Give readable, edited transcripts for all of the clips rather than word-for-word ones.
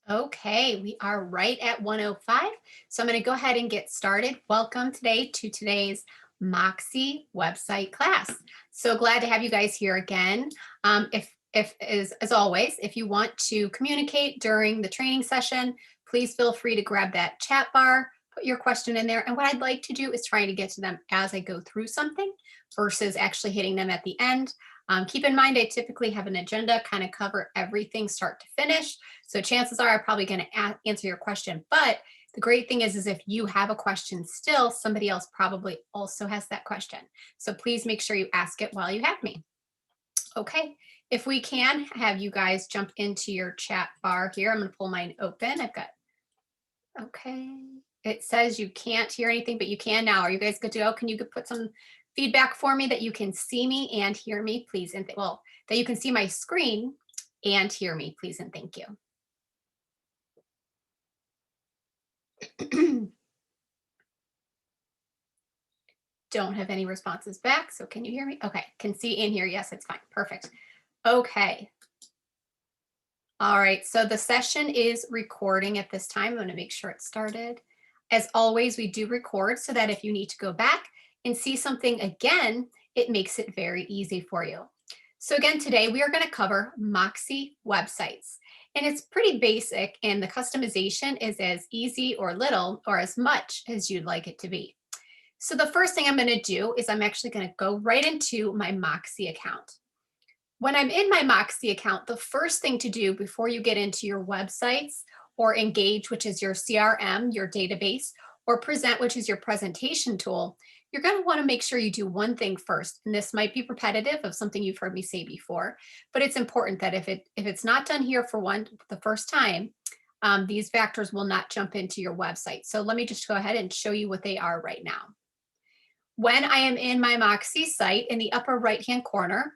Okay, we are right at 105. So I'm going to go ahead and get started. Welcome today to today's Moxie website class. So glad to have you guys here again. If as always, if you want to communicate during the training session, please feel free to grab that chat bar, put your question in there. And what I'd like to do is trying to get to them as I go through something versus actually hitting them at the end. Keep in mind, I typically have an agenda, kind of cover everything start to finish. So chances are I'm probably going to answer your question. But the great thing is if you have a question still, somebody else probably also has that question. So please make sure you ask it while you have me. Okay. If we can have you guys jump into your chat bar here, I'm going to pull mine open. I've got, okay. It says you can't hear anything, but you can now. Are you guys good to go? Can you put some feedback for me that you can see me and hear me, please? And well, that you can see my screen and hear me, please, and thank you. Don't have any responses back. So can you hear me? Okay, can see and hear. Yes, it's fine. Perfect. Okay. All right, so the session is recording at this time. I'm going to make sure it started. As always, we do record so that if you need to go back and see something again, it makes it very easy for you. So again, today we are going to cover Moxi websites. And it's pretty basic, and the customization is as easy or little or as much as you'd like it to be. So the first thing I'm going to do is I'm actually going to go right into my Moxi account. When I'm in my Moxi account, the first thing to do before you get into your websites or Engage, which is your CRM, your database, or Present, which is your presentation tool, you're going to want to make sure you do one thing first. And this might be repetitive of something you've heard me say before, but it's important that if it's not done here for the first time, these factors will not jump into your website. So let me just go ahead and show you what they are right now. When I am in my Moxi site, in the upper right-hand corner,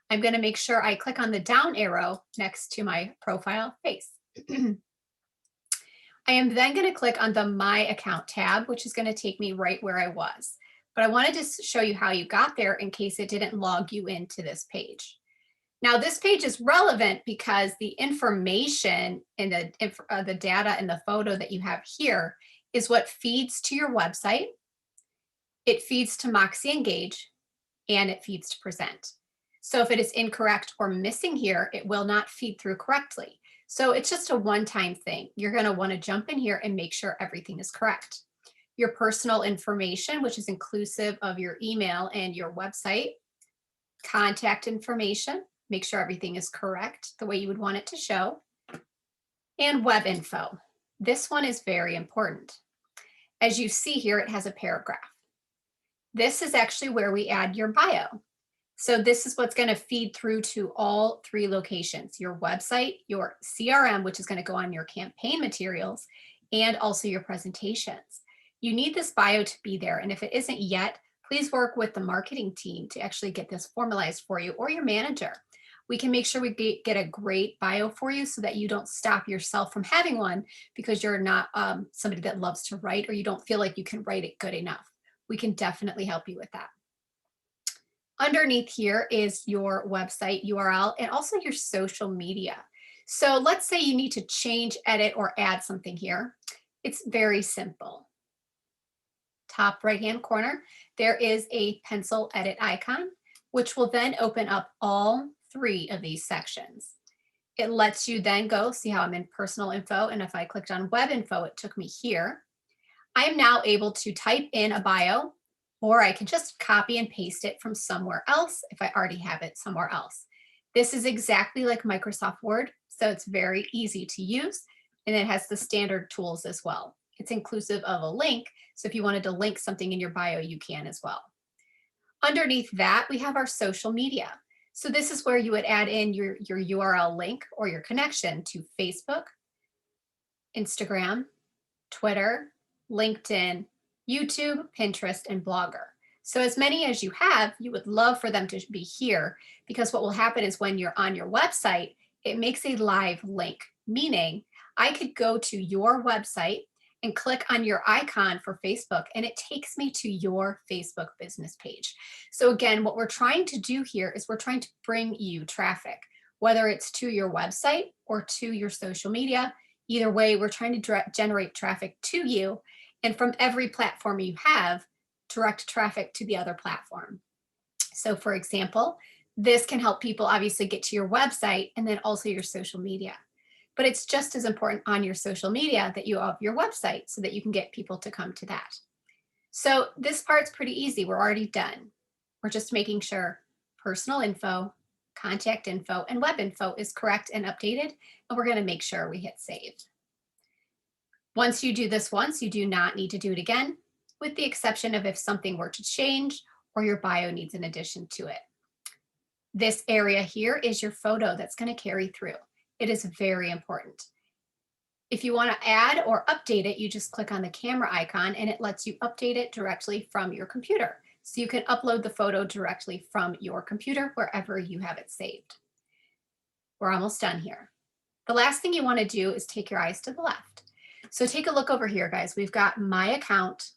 I'm going to make sure I click on the down arrow next to my profile face. I am then going to click on the My Account tab, which is going to take me right where I was. But I wanted to show you how you got there in case it didn't log you into this page. Now, this page is relevant because the information in the data and the photo that you have here is what feeds to your website. It feeds to Moxi Engage, and it feeds to Present. So if it is incorrect or missing here, it will not feed through correctly. So it's just a one-time thing. You're going to want to jump in here and make sure everything is correct. Your personal information, which is inclusive of your email and your website, contact information, make sure everything is correct the way you would want it to show, and web info. This one is very important. As you see here, it has a paragraph. This is actually where we add your bio. So this is what's going to feed through to all three locations: your website, your CRM, which is going to go on your campaign materials, and also your presentations. You need this bio to be there. And if it isn't yet, please work with the marketing team to actually get this formalized for you, or your manager. We can make sure we get a great bio for you so that you don't stop yourself from having one because you're not somebody that loves to write, or you don't feel like you can write it good enough. We can definitely help you with that. Underneath here is your website URL and also your social media. So let's say you need to change, edit, or add something here. It's very simple. Top right-hand corner, there is a pencil edit icon, which will then open up all three of these sections. It lets you then go, see how I'm in personal info, and if I clicked on web info, it took me here. I am now able to type in a bio, or I can just copy and paste it from somewhere else if I already have it somewhere else. This is exactly like Microsoft Word, so it's very easy to use, and it has the standard tools as well. It's inclusive of a link, so if you wanted to link something in your bio, you can as well. Underneath that, we have our social media. So this is where you would add in your URL link or your connection to Facebook, Instagram, Twitter, LinkedIn, YouTube, Pinterest, and Blogger. So as many as you have, you would love for them to be here, because what will happen is when you're on your website, it makes a live link, meaning I could go to your website and click on your icon for Facebook, and it takes me to your Facebook business page. So again, what we're trying to do here is we're trying to bring you traffic, whether it's to your website or to your social media. Either way, we're trying to generate traffic to you. And from every platform you have, direct traffic to the other platform. So for example, this can help people obviously get to your website and then also your social media. But it's just as important on your social media that you have your website so that you can get people to come to that. So this part's pretty easy. We're already done. We're just making sure personal info, contact info, and web info is correct and updated. And we're going to make sure we hit save. Once you do this once, you do not need to do it again, with the exception of if something were to change or your bio needs an addition to it. This area here is your photo that's going to carry through. It is very important. If you want to add or update it, you just click on the camera icon and it lets you update it directly from your computer. So you can upload the photo directly from your computer wherever you have it saved. We're almost done here. The last thing you want to do is take your eyes to the left. So take a look over here, guys. We've got My Account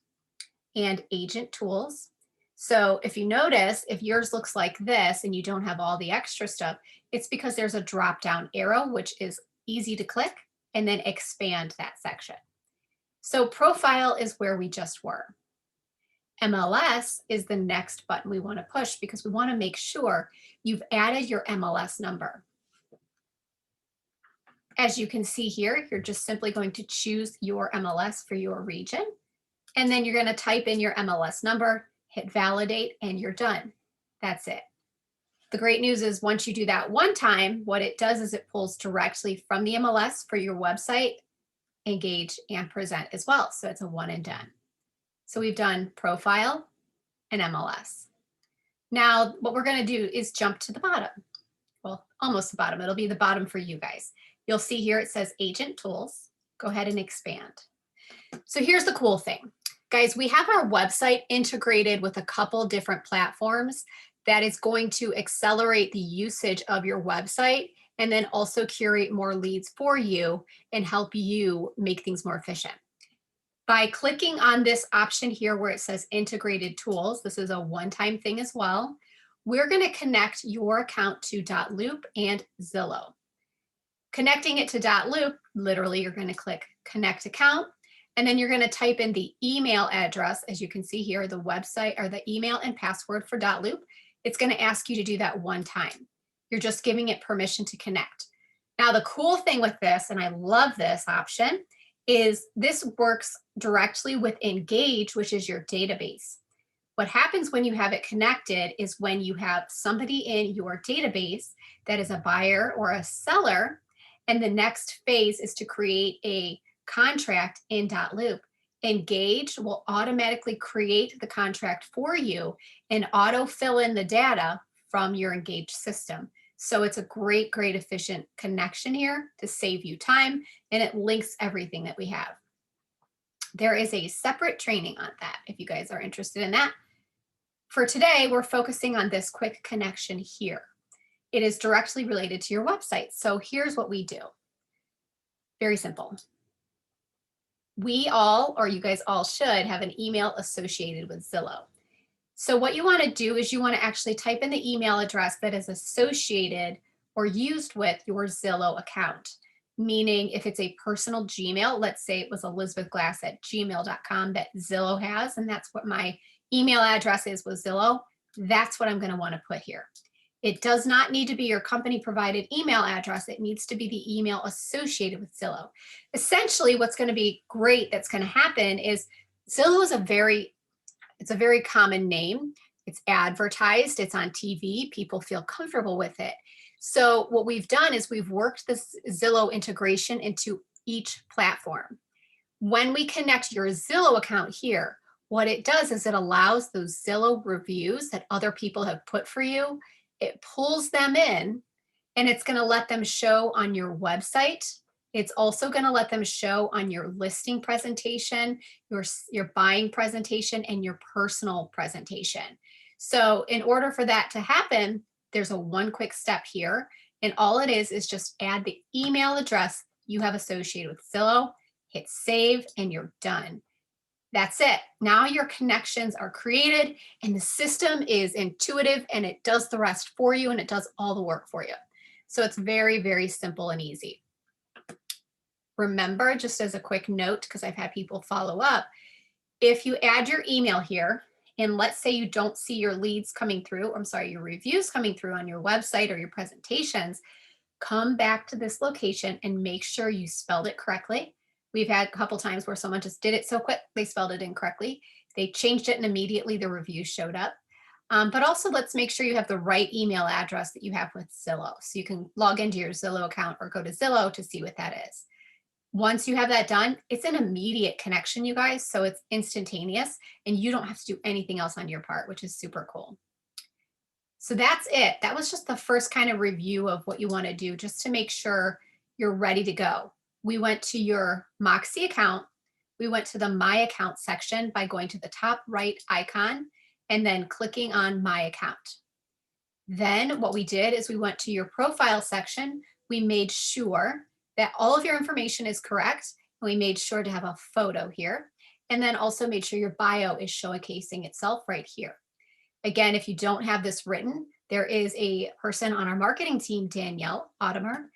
and Agent Tools. So if you notice, if yours looks like this and you don't have all the extra stuff, it's because there's a drop-down arrow, which is easy to click and then expand that section. So Profile is where we just were. MLS is the next button we want to push because we want to make sure you've added your MLS number. As you can see here, you're just simply going to choose your MLS for your region, and then you're going to type in your MLS number, hit validate, and you're done. That's it. The great news is once you do that one time, what it does is it pulls directly from the MLS for your website, engage, and present as well. So it's a one and done. So we've done profile and MLS. Now, what we're going to do is jump to the bottom. Well, almost the bottom. It'll be the bottom for you guys. You'll see here it says Agent Tools. Go ahead and expand. So here's the cool thing. Guys, we have our website integrated with a couple different platforms that is going to accelerate the usage of your website and then also curate more leads for you and help you make things more efficient. By clicking on this option here where it says Integrated Tools, this is a one-time thing as well, we're going to connect your account to .loop and Zillow. Connecting it to .loop, literally you're going to click Connect Account, and then you're going to type in the email address, as you can see here, the website or the email and password for .loop. It's going to ask you to do that one time. You're just giving it permission to connect. Now, the cool thing with this, and I love this option, is this works directly with Engage, which is your database. What happens when you have it connected is when you have somebody in your database that is a buyer or a seller, and the next phase is to create a contract in .loop. Engage will automatically create the contract for you and auto fill in the data from your Engage system. So it's a great, great efficient connection here to save you time, and it links everything that we have. There is a separate training on that if you guys are interested in that. For today, we're focusing on this quick connection here. It is directly related to your website. So here's what we do. Very simple. We all, or you guys all should have an email associated with Zillow. So what you want to do is you want to actually type in the email address that is associated or used with your Zillow account. Meaning if it's a personal Gmail, let's say it was elizabethglass@gmail.com that Zillow has, and that's what my email address is with Zillow, that's what I'm going to want to put here. It does not need to be your company provided email address. It needs to be the email associated with Zillow. Essentially, what's going to be great that's going to happen is Zillow is it's a very common name. It's advertised, it's on TV, people feel comfortable with it. So what we've done is we've worked this Zillow integration into each platform. When we connect your Zillow account here, what it does is it allows those Zillow reviews that other people have put for you, it pulls them in, and it's going to let them show on your website. It's also going to let them show on your listing presentation, your buying presentation, and your personal presentation. So in order for that to happen, there's a one quick step here. And all it is just add the email address you have associated with Zillow, hit save, and you're done. That's it. Now your connections are created and the system is intuitive and it does the rest for you and it does all the work for you. So it's very, very simple and easy. remember, just as a quick note, because I've had people follow up, if you add your email here, and let's say you don't see your leads coming through, I'm sorry, your reviews coming through on your website or your presentations, come back to this location and make sure you spelled it correctly. We've had a couple times where someone just did it so quick, they spelled it incorrectly. They changed it and immediately the review showed up. But also let's make sure you have the right email address that you have with Zillow. So you can log into your Zillow account or go to Zillow to see what that is. Once you have that done, it's an immediate connection, you guys. So it's instantaneous and you don't have to do anything else on your part, which is super cool. So that's it. That was just the first kind of review of what you want to do just to make sure you're ready to go. We went to your Moxi account. We went to the My Account section by going to the top right icon and then clicking on My Account. Then what we did is we went to your profile section. We made sure that all of your information is correct. And we made sure to have a photo here. And then also made sure your bio is showcasing itself right here. Again, if you don't have this written, there is a person on our marketing team, Danielle Audimer.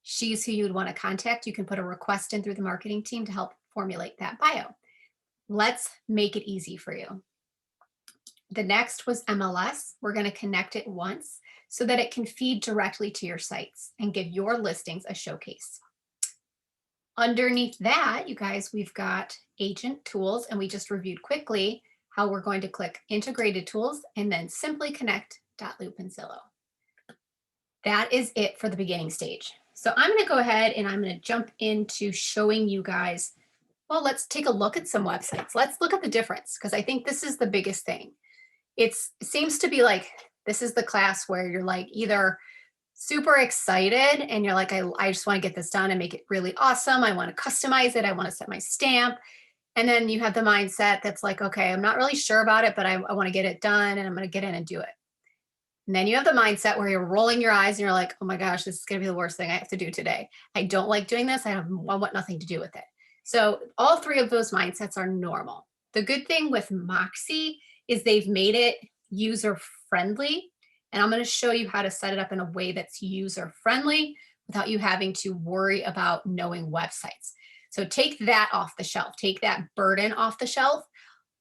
She's who you would want to contact. You can put a request in through the marketing team to help formulate that bio. Let's make it easy for you. The next was MLS. We're going to connect it once so that it can feed directly to your sites and give your listings a showcase. Underneath that, you guys, we've got agent tools, and we just reviewed quickly how we're going to click integrated tools and then simply connect .loop and Zillow. That is it for the beginning stage. So I'm going to go ahead and I'm going to jump into showing you guys, well, let's take a look at some websites. Let's look at the difference, because I think this is the biggest thing. It seems to be like, this is the class where you're like either super excited and you're like, I just want to get this done and make it really awesome. I want to customize it. I want to set my stamp. And then you have the mindset that's like, okay, I'm not really sure about it, but I want to get it done and I'm going to get in and do it. And then you have the mindset where you're rolling your eyes and you're like, oh my gosh, this is going to be the worst thing I have to do today. I don't like doing this. I want nothing to do with it. So all three of those mindsets are normal. The good thing with Moxi is they've made it user friendly. And I'm going to show you how to set it up in a way that's user friendly without you having to worry about knowing websites. So take that off the shelf, take that burden off the shelf.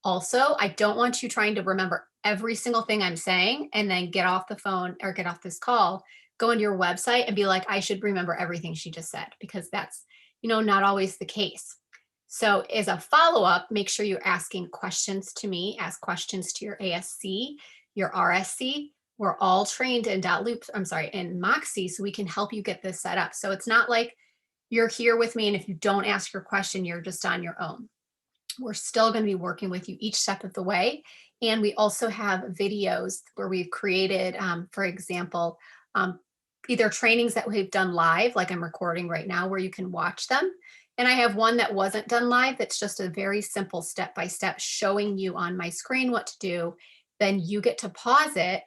Also, I don't want you trying to remember every single thing I'm saying and then get off the phone or get off this call, go into your website and be like, I should remember everything she just said, because that's, not always the case. So as a follow-up, make sure you're asking questions to me, ask questions to your ASC, your RSC. We're all trained in in Moxi, so we can help you get this set up. So it's not like you're here with me and if you don't ask your question, you're just on your own. We're still going to be working with you each step of the way. And we also have videos where we've created, for example, either trainings that we've done live, like I'm recording right now, where you can watch them. And I have one that wasn't done live. That's just a very simple step-by-step showing you on my screen what to do. Then you get to pause it.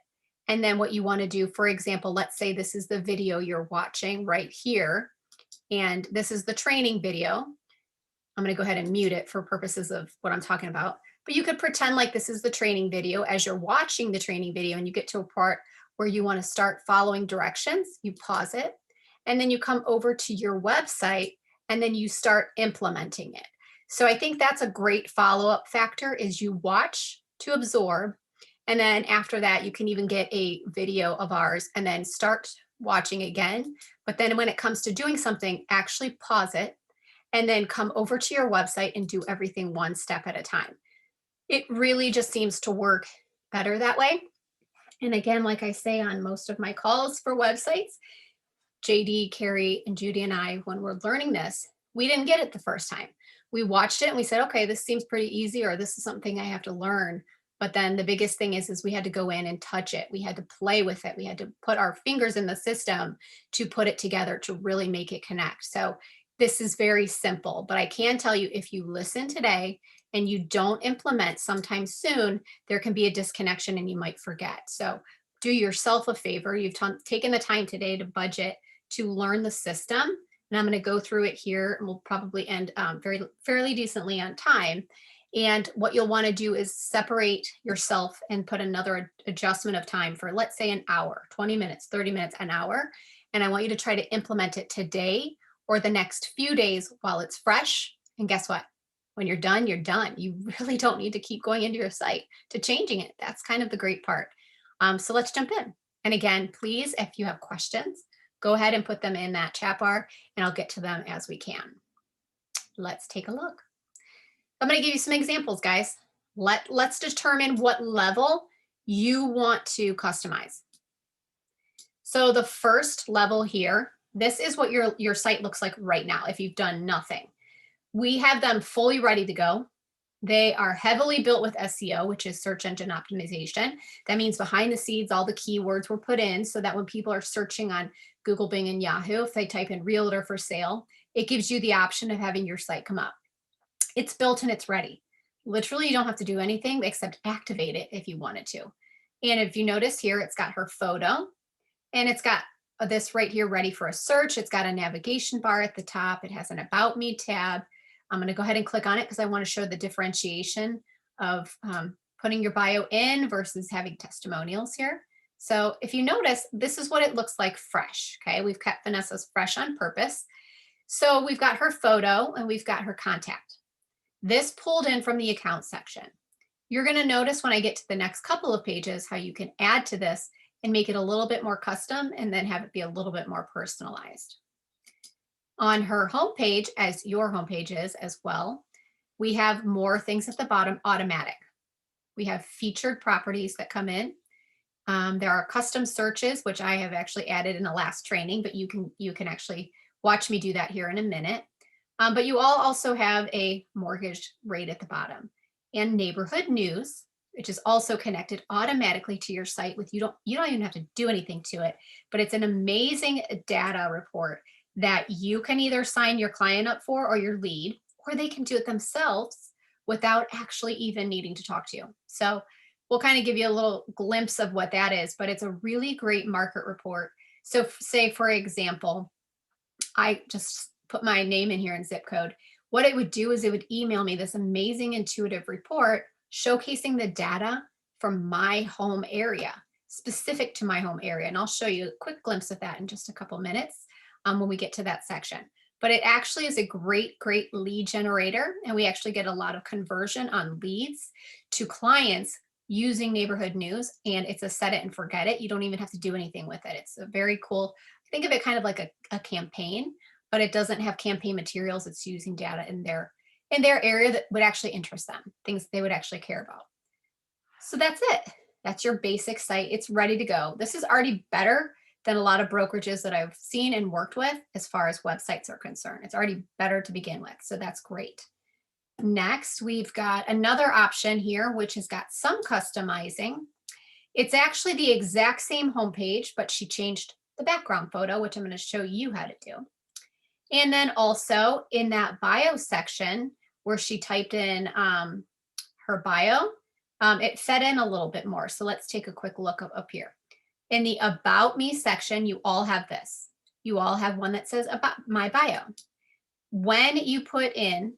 And then what you want to do, for example, let's say this is the video you're watching right here. And this is the training video. I'm going to go ahead and mute it for purposes of what I'm talking about. But you could pretend like this is the training video as you're watching the training video and you get to a part where you want to start following directions. You pause it and then you come over to your website and then you start implementing it. So I think that's a great follow-up factor is you watch to absorb. And then after that, you can even get a video of ours and then start watching again. But then when it comes to doing something, actually pause it and then come over to your website and do everything one step at a time. It really just seems to work better that way. And again, like I say on most of my calls for websites, JD, Carrie, and Judy and I, when we're learning this, we didn't get it the first time. We watched it and we said, okay, this seems pretty easy, or this is something I have to learn. But then the biggest thing is we had to go in and touch it. We had to play with it. We had to put our fingers in the system to put it together to really make it connect. So this is very simple, but I can tell you if you listen today and you don't implement sometime soon, there can be a disconnection and you might forget. So do yourself a favor. You've taken the time today to budget to learn the system. And I'm going to go through it here and we'll probably end fairly decently on time. And what you'll want to do is separate yourself and put another adjustment of time for, let's say, an hour, 20 minutes, 30 minutes, an hour. And I want you to try to implement it today or the next few days while it's fresh. And guess what? When you're done, you're done. You really don't need to keep going into your site to changing it. That's kind of the great part. So let's jump in. And again, please, if you have questions, go ahead and put them in that chat bar and I'll get to them as we can. Let's take a look. I'm going to give you some examples, guys. Let's determine what level you want to customize. So the first level here, this is what your site looks like right now if you've done nothing. We have them fully ready to go. They are heavily built with SEO, which is search engine optimization. That means behind the scenes, all the keywords were put in so that when people are searching on Google, Bing, and Yahoo, if they type in realtor for sale, it gives you the option of having your site come up. It's built and it's ready. Literally, you don't have to do anything except activate it if you wanted to. And if you notice here, it's got her photo and it's got this right here ready for a search. It's got a navigation bar at the top. It has an About Me tab. I'm going to go ahead and click on it because I want to show the differentiation of putting your bio in versus having testimonials here. So if you notice, this is what it looks like fresh. Okay, we've kept Vanessa's fresh on purpose. So we've got her photo and we've got her contact. This pulled in from the account section. You're going to notice when I get to the next couple of pages how you can add to this and make it a little bit more custom and then have it be a little bit more personalized. On her homepage, as your homepage is as well, we have more things at the bottom automatic. We have featured properties that come in. There are custom searches, which I have actually added in the last training, but you can actually watch me do that here in a minute. But you all also have a mortgage rate at the bottom and neighborhood news, which is also connected automatically to your site with you don't even have to do anything to it, but it's an amazing data report that you can either sign your client up for or your lead, or they can do it themselves without actually even needing to talk to you. So we'll kind of give you a little glimpse of what that is, but it's a really great market report. So say, for example, I just put my name in here and zip code. What it would do is it would email me this amazing intuitive report showcasing the data from my home area, specific to my home area. And I'll show you a quick glimpse of that in just a couple minutes when we get to that section. But it actually is a great lead generator. And we actually get a lot of conversion on leads to clients using neighborhood news. And it's a set it and forget it. You don't even have to do anything with it. It's a very cool, think of it kind of like a campaign, but it doesn't have campaign materials. It's using data in their area that would actually interest them, things they would actually care about. So that's it. That's your basic site. It's ready to go. This is already better than a lot of brokerages that I've seen and worked with as far as websites are concerned. It's already better to begin with. So that's great. Next, we've got another option here, which has got some customizing. It's actually the exact same homepage, but she changed the background photo, which I'm going to show you how to do. And then also in that bio section where she typed in her bio, it fed in a little bit more. So let's take a quick look up here. In the About Me section, you all have this. You all have one that says About My Bio. When you put in,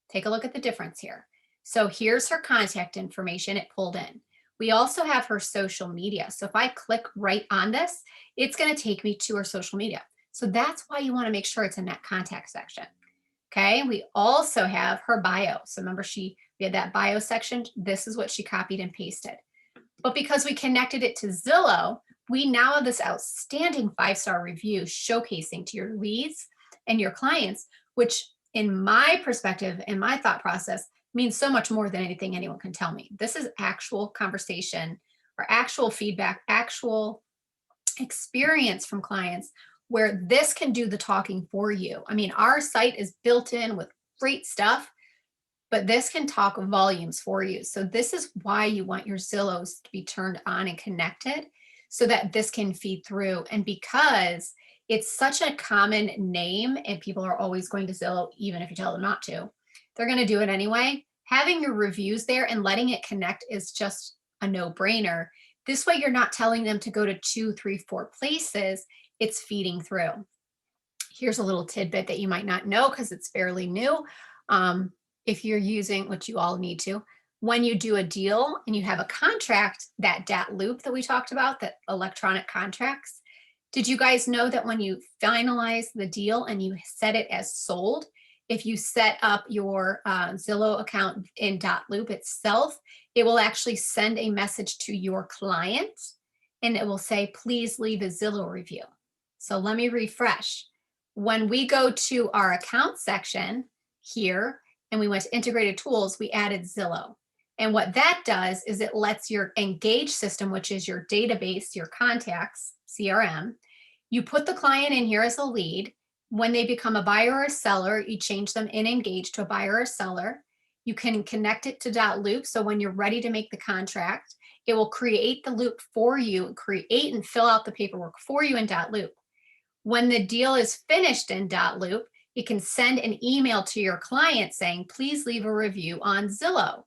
take a look at the difference here. So here's her contact information it pulled in. We also have her social media. So if I click right on this, it's going to take me to her social media. So that's why you want to make sure it's in that contact section. Okay, we also have her bio. So remember we had that bio section. This is what she copied and pasted. But because we connected it to Zillow, we now have this outstanding 5-star review showcasing to your leads and your clients, which in my perspective and my thought process means so much more than anything anyone can tell me. This is actual conversation or actual feedback, actual experience from clients where this can do the talking for you. I mean, our site is built in with great stuff, but this can talk volumes for you. So this is why you want your Zillows to be turned on and connected so that this can feed through. And because it's such a common name and people are always going to Zillow, even if you tell them not to, they're going to do it anyway. Having your reviews there and letting it connect is just a no-brainer. This way you're not telling them to go to 2, 3, 4 places. It's feeding through. Here's a little tidbit that you might not know because it's fairly new. If you're using, which you all need to, when you do a deal and you have a contract, that DAT loop that we talked about, that electronic contracts, Did you guys know that when you finalize the deal and you set it as sold, if you set up your Zillow account in Loop itself, it will actually send a message to your client and it will say, please leave a Zillow review. So let me refresh. When we go to our account section here and we went to integrated tools, we added Zillow. And what that does is it lets your Engage system, which is your database, your contacts, CRM, you put the client in here as a lead. When they become a buyer or a seller, you change them in Engage to a buyer or seller. You can connect it to .loop. So when you're ready to make the contract, it will create the loop for you, create and fill out the paperwork for you in .loop. When the deal is finished in .loop, you can send an email to your client saying, please leave a review on Zillow.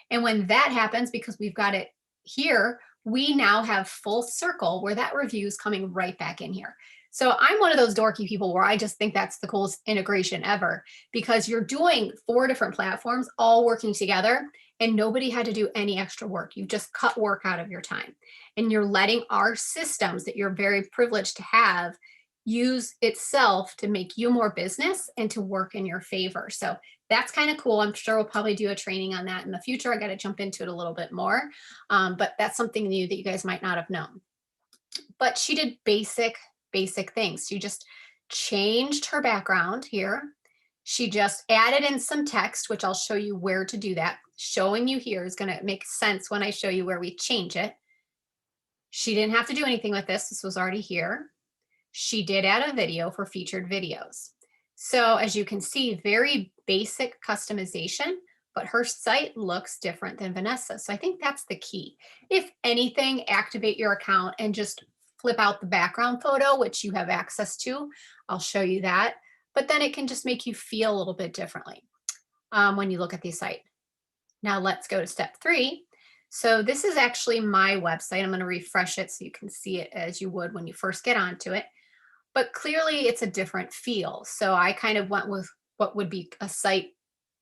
And when that happens, because we've got it here, we now have full circle where that review is coming right back in here. So I'm one of those dorky people where I just think that's the coolest integration ever, because you're doing 4 different platforms all working together and nobody had to do any extra work. You just cut work out of your time and you're letting our systems that you're very privileged to have use itself to make you more business and to work in your favor. So that's kind of cool. I'm sure we'll probably do a training on that in the future. I got to jump into it a little bit more, but that's something new that you guys might not have known. But she did basic things. She just changed her background here. She just added in some text, which I'll show you where to do that. Showing you here is going to make sense when I show you where we change it. She didn't have to do anything with this. This was already here. She did add a video for featured videos. So as you can see, very basic customization, but her site looks different than Vanessa. So I think that's the key. If anything, activate your account and just flip out the background photo, which you have access to. I'll show you that. But then it can just make you feel a little bit differently when you look at the site. Now let's go to step 3. So this is actually my website. I'm going to refresh it so you can see it as you would when you first get onto it. But clearly it's a different feel. So I kind of went with what would be a site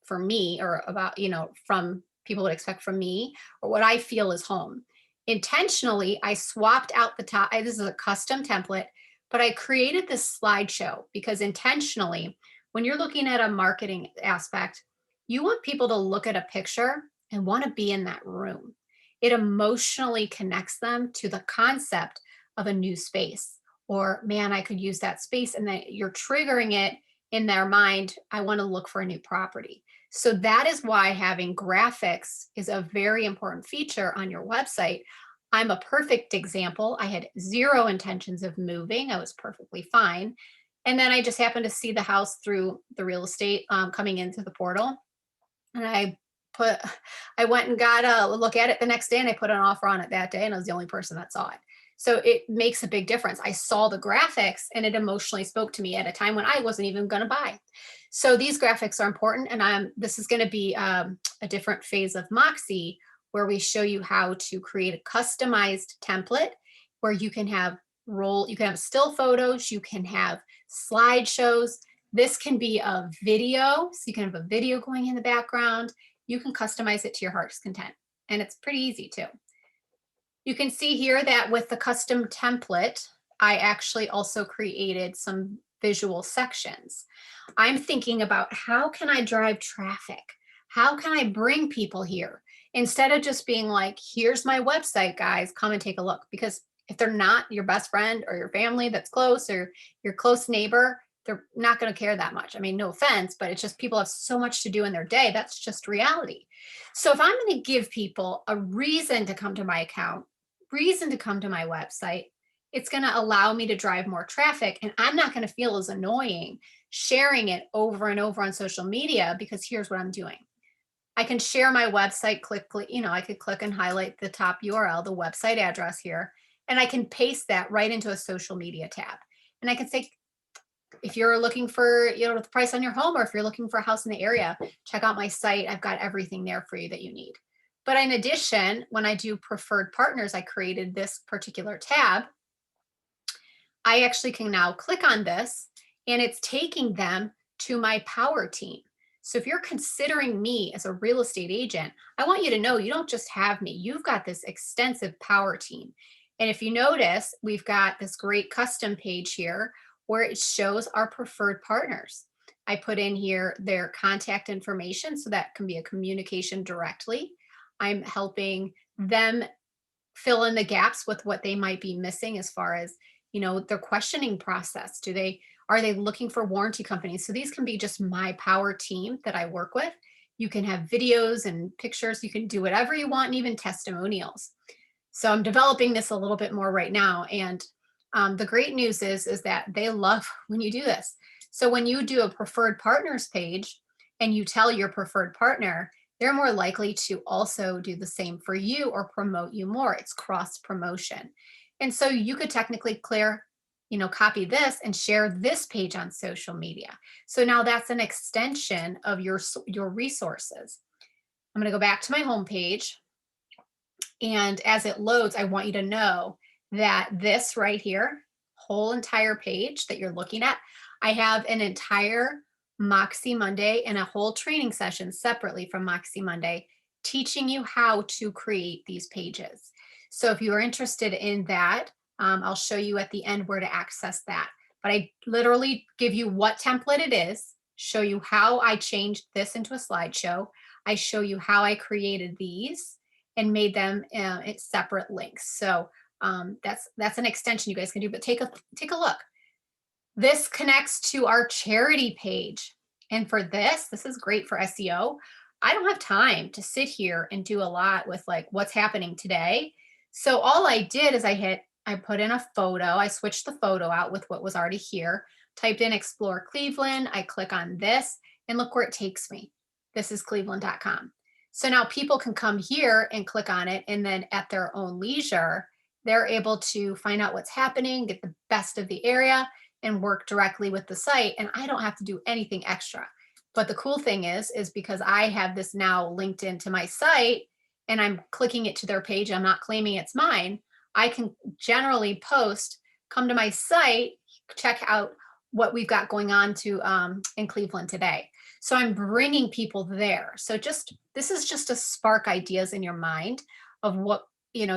for me, or about, from people would expect from me, or what I feel is home. Intentionally, I swapped out the top. This is a custom template, but I created this slideshow because intentionally, when you're looking at a marketing aspect, you want people to look at a picture and want to be in that room. It emotionally connects them to the concept of a new space. Or, man, I could use that space, and then you're triggering it in their mind. I want to look for a new property. So that is why having graphics is a very important feature on your website. I'm a perfect example. I had 0 intentions of moving. I was perfectly fine. And then I just happened to see the house through the real estate coming into the portal. And I went and got a look at it the next day, and I put an offer on it that day, and I was the only person that saw it. So it makes a big difference. I saw the graphics and it emotionally spoke to me at a time when I wasn't even going to buy. So these graphics are important. And this is going to be a different phase of Moxi where we show you how to create a customized template where you can have still photos, you can have slideshows. This can be a video. So you can have a video going in the background. You can customize it to your heart's content. And it's pretty easy too. You can see here that with the custom template, I actually also created some visual sections. I'm thinking about how can I drive traffic? How can I bring people here? Instead of just being like, here's my website, guys, come and take a look. Because if they're not your best friend or your family that's close or your close neighbor, they're not going to care that much. I mean, no offense, but it's just people have so much to do in their day. That's just reality. So if I'm going to give people a reason to come to my account, reason to come to my website, it's going to allow me to drive more traffic, and I'm not going to feel as annoying sharing it over and over on social media, because here's what I'm doing. I can share my website, I could click and highlight the top URL, the website address here, and I can paste that right into a social media tab. And I can say, if you're looking for, the price on your home, or if you're looking for a house in the area, check out my site. I've got everything there for you that you need. But in addition, when I do preferred partners, I created this particular tab. I actually can now click on this, and it's taking them to my power team. So if you're considering me as a real estate agent, I want you to know you don't just have me. You've got this extensive power team. And if you notice, we've got this great custom page here where it shows our preferred partners. I put in here their contact information so that can be a communication directly. I'm helping them fill in the gaps with what they might be missing as far as, their questioning process. Are they looking for warranty companies? So these can be just my power team that I work with. You can have videos and pictures. You can do whatever you want, and even testimonials. So I'm developing this a little bit more right now. And the great news is that they love when you do this. So when you do a preferred partners page and you tell your preferred partner, they're more likely to also do the same for you or promote you more. It's cross promotion. And so you could technically copy this and share this page on social media. So now that's an extension of your resources. I'm going to go back to my home page. And as it loads, I want you to know that this right here, whole entire page that you're looking at, I have an entire Moxi Monday and a whole training session separately from Moxi Monday teaching you how to create these pages. So if you are interested in that, I'll show you at the end where to access that. But I literally give you what template it is, show you how I changed this into a slideshow. I show you how I created these and made them separate links. So that's an extension you guys can do, but take a look. This connects to our charity page. And for this is great for SEO. I don't have time to sit here and do a lot with like what's happening today. So all I did is I put in a photo. I switched the photo out with what was already here, typed in Explore Cleveland. I click on this and look where it takes me. This is cleveland.com. So now people can come here and click on it, and then at their own leisure, they're able to find out what's happening, get the best of the area, and work directly with the site. And I don't have to do anything extra. But the cool thing is because I have this now linked into my site and I'm clicking it to their page, I'm not claiming it's mine. I can generally post, come to my site, check out what we've got going on in Cleveland today. So I'm bringing people there. So this is just to spark ideas in your mind of what,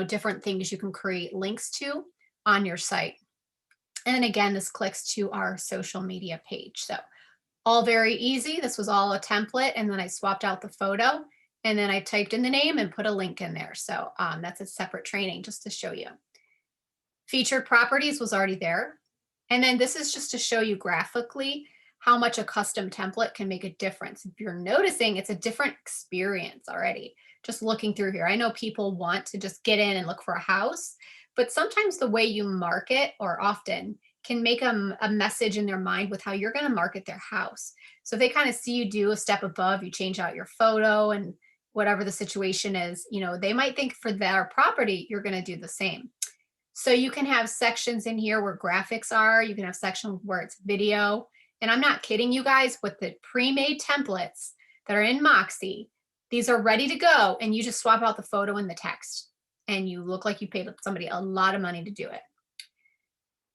different things you can create links to on your site. And then again, this clicks to our social media page. So all very easy. This was all a template. And then I swapped out the photo and then I typed in the name and put a link in there. So that's a separate training just to show you. Featured properties was already there. And then this is just to show you graphically how much a custom template can make a difference. If you're noticing, it's a different experience already. Just looking through here. I know people want to just get in and look for a house, but sometimes the way you market, or often, can make a message in their mind with how you're going to market their house. So if they kind of see you do a step above, you change out your photo and whatever the situation is, they might think for their property, you're going to do the same. So you can have sections in here where graphics are. You can have sections where it's video. And I'm not kidding you guys, with the pre-made templates that are in Moxi, these are ready to go. And you just swap out the photo and the text. And you look like you paid somebody a lot of money to do it.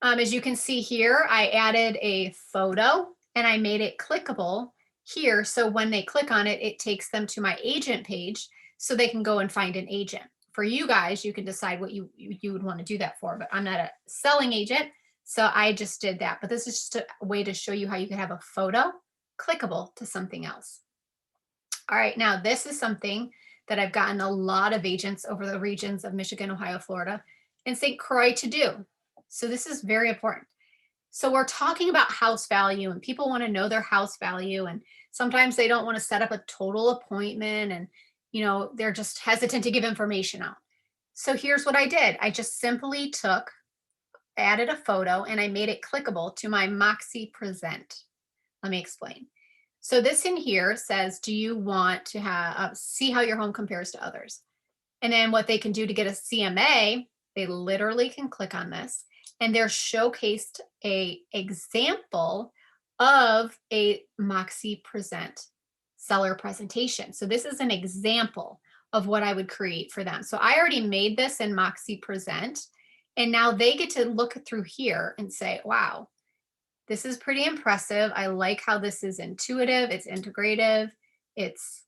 As you can see here, I added a photo and I made it clickable here. So when they click on it, it takes them to my agent page so they can go and find an agent. For you guys, you can decide what you would want to do that for, but I'm not a selling agent, so I just did that. But this is just a way to show you how you can have a photo clickable to something else. All right, now this is something that I've gotten a lot of agents over the regions of Michigan, Ohio, Florida, and St. Croix to do. So this is very important. So we're talking about house value, and people want to know their house value, and sometimes they don't want to set up a total appointment, and they're just hesitant to give information out. So here's what I did. I just simply added a photo, and I made it clickable to my Moxi Present. Let me explain. So this in here says, do you want to see how your home compares to others? And then what they can do to get a CMA, they literally can click on this, and they're showcased a example of a Moxi Present seller presentation. So this is an example of what I would create for them. So I already made this in Moxi Present, and now they get to look through here and say, wow, this is pretty impressive. I like how this is intuitive, it's integrative, it's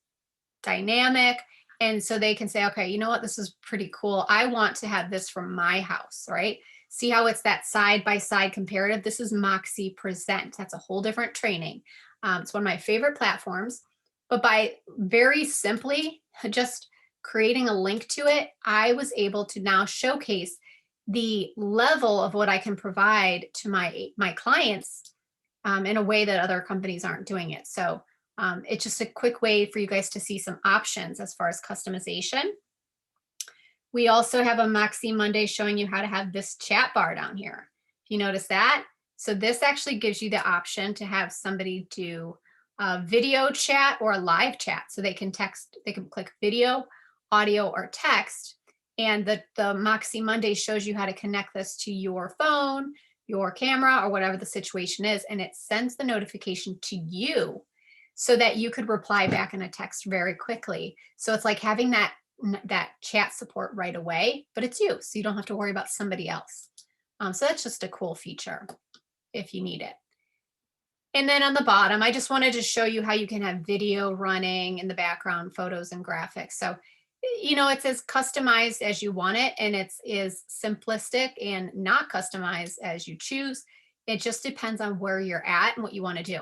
dynamic. And so they can say, okay, you know what, this is pretty cool. I want to have this from my house, right? See how it's that side by side comparative? This is Moxi Present. That's a whole different training. It's one of my favorite platforms. But by very simply just creating a link to it, I was able to now showcase the level of what I can provide to my clients in a way that other companies aren't doing it. So it's just a quick way for you guys to see some options as far as customization. We also have a Moxie Monday showing you how to have this chat bar down here. If you notice that, so this actually gives you the option to have somebody do a video chat or a live chat. So they can text, they can click video, audio, or text. And the Moxie Monday shows you how to connect this to your phone, your camera, or whatever the situation is. And it sends the notification to you so that you could reply back in a text very quickly. So it's like having that chat support right away, but it's you, so you don't have to worry about somebody else. So that's just a cool feature if you need it. And then on the bottom, I just wanted to show you how you can have video running in the background, photos and graphics. So, you know, it's as customized as you want it, and it's as simplistic and not customized as you choose. It just depends on where you're at and what you want to do.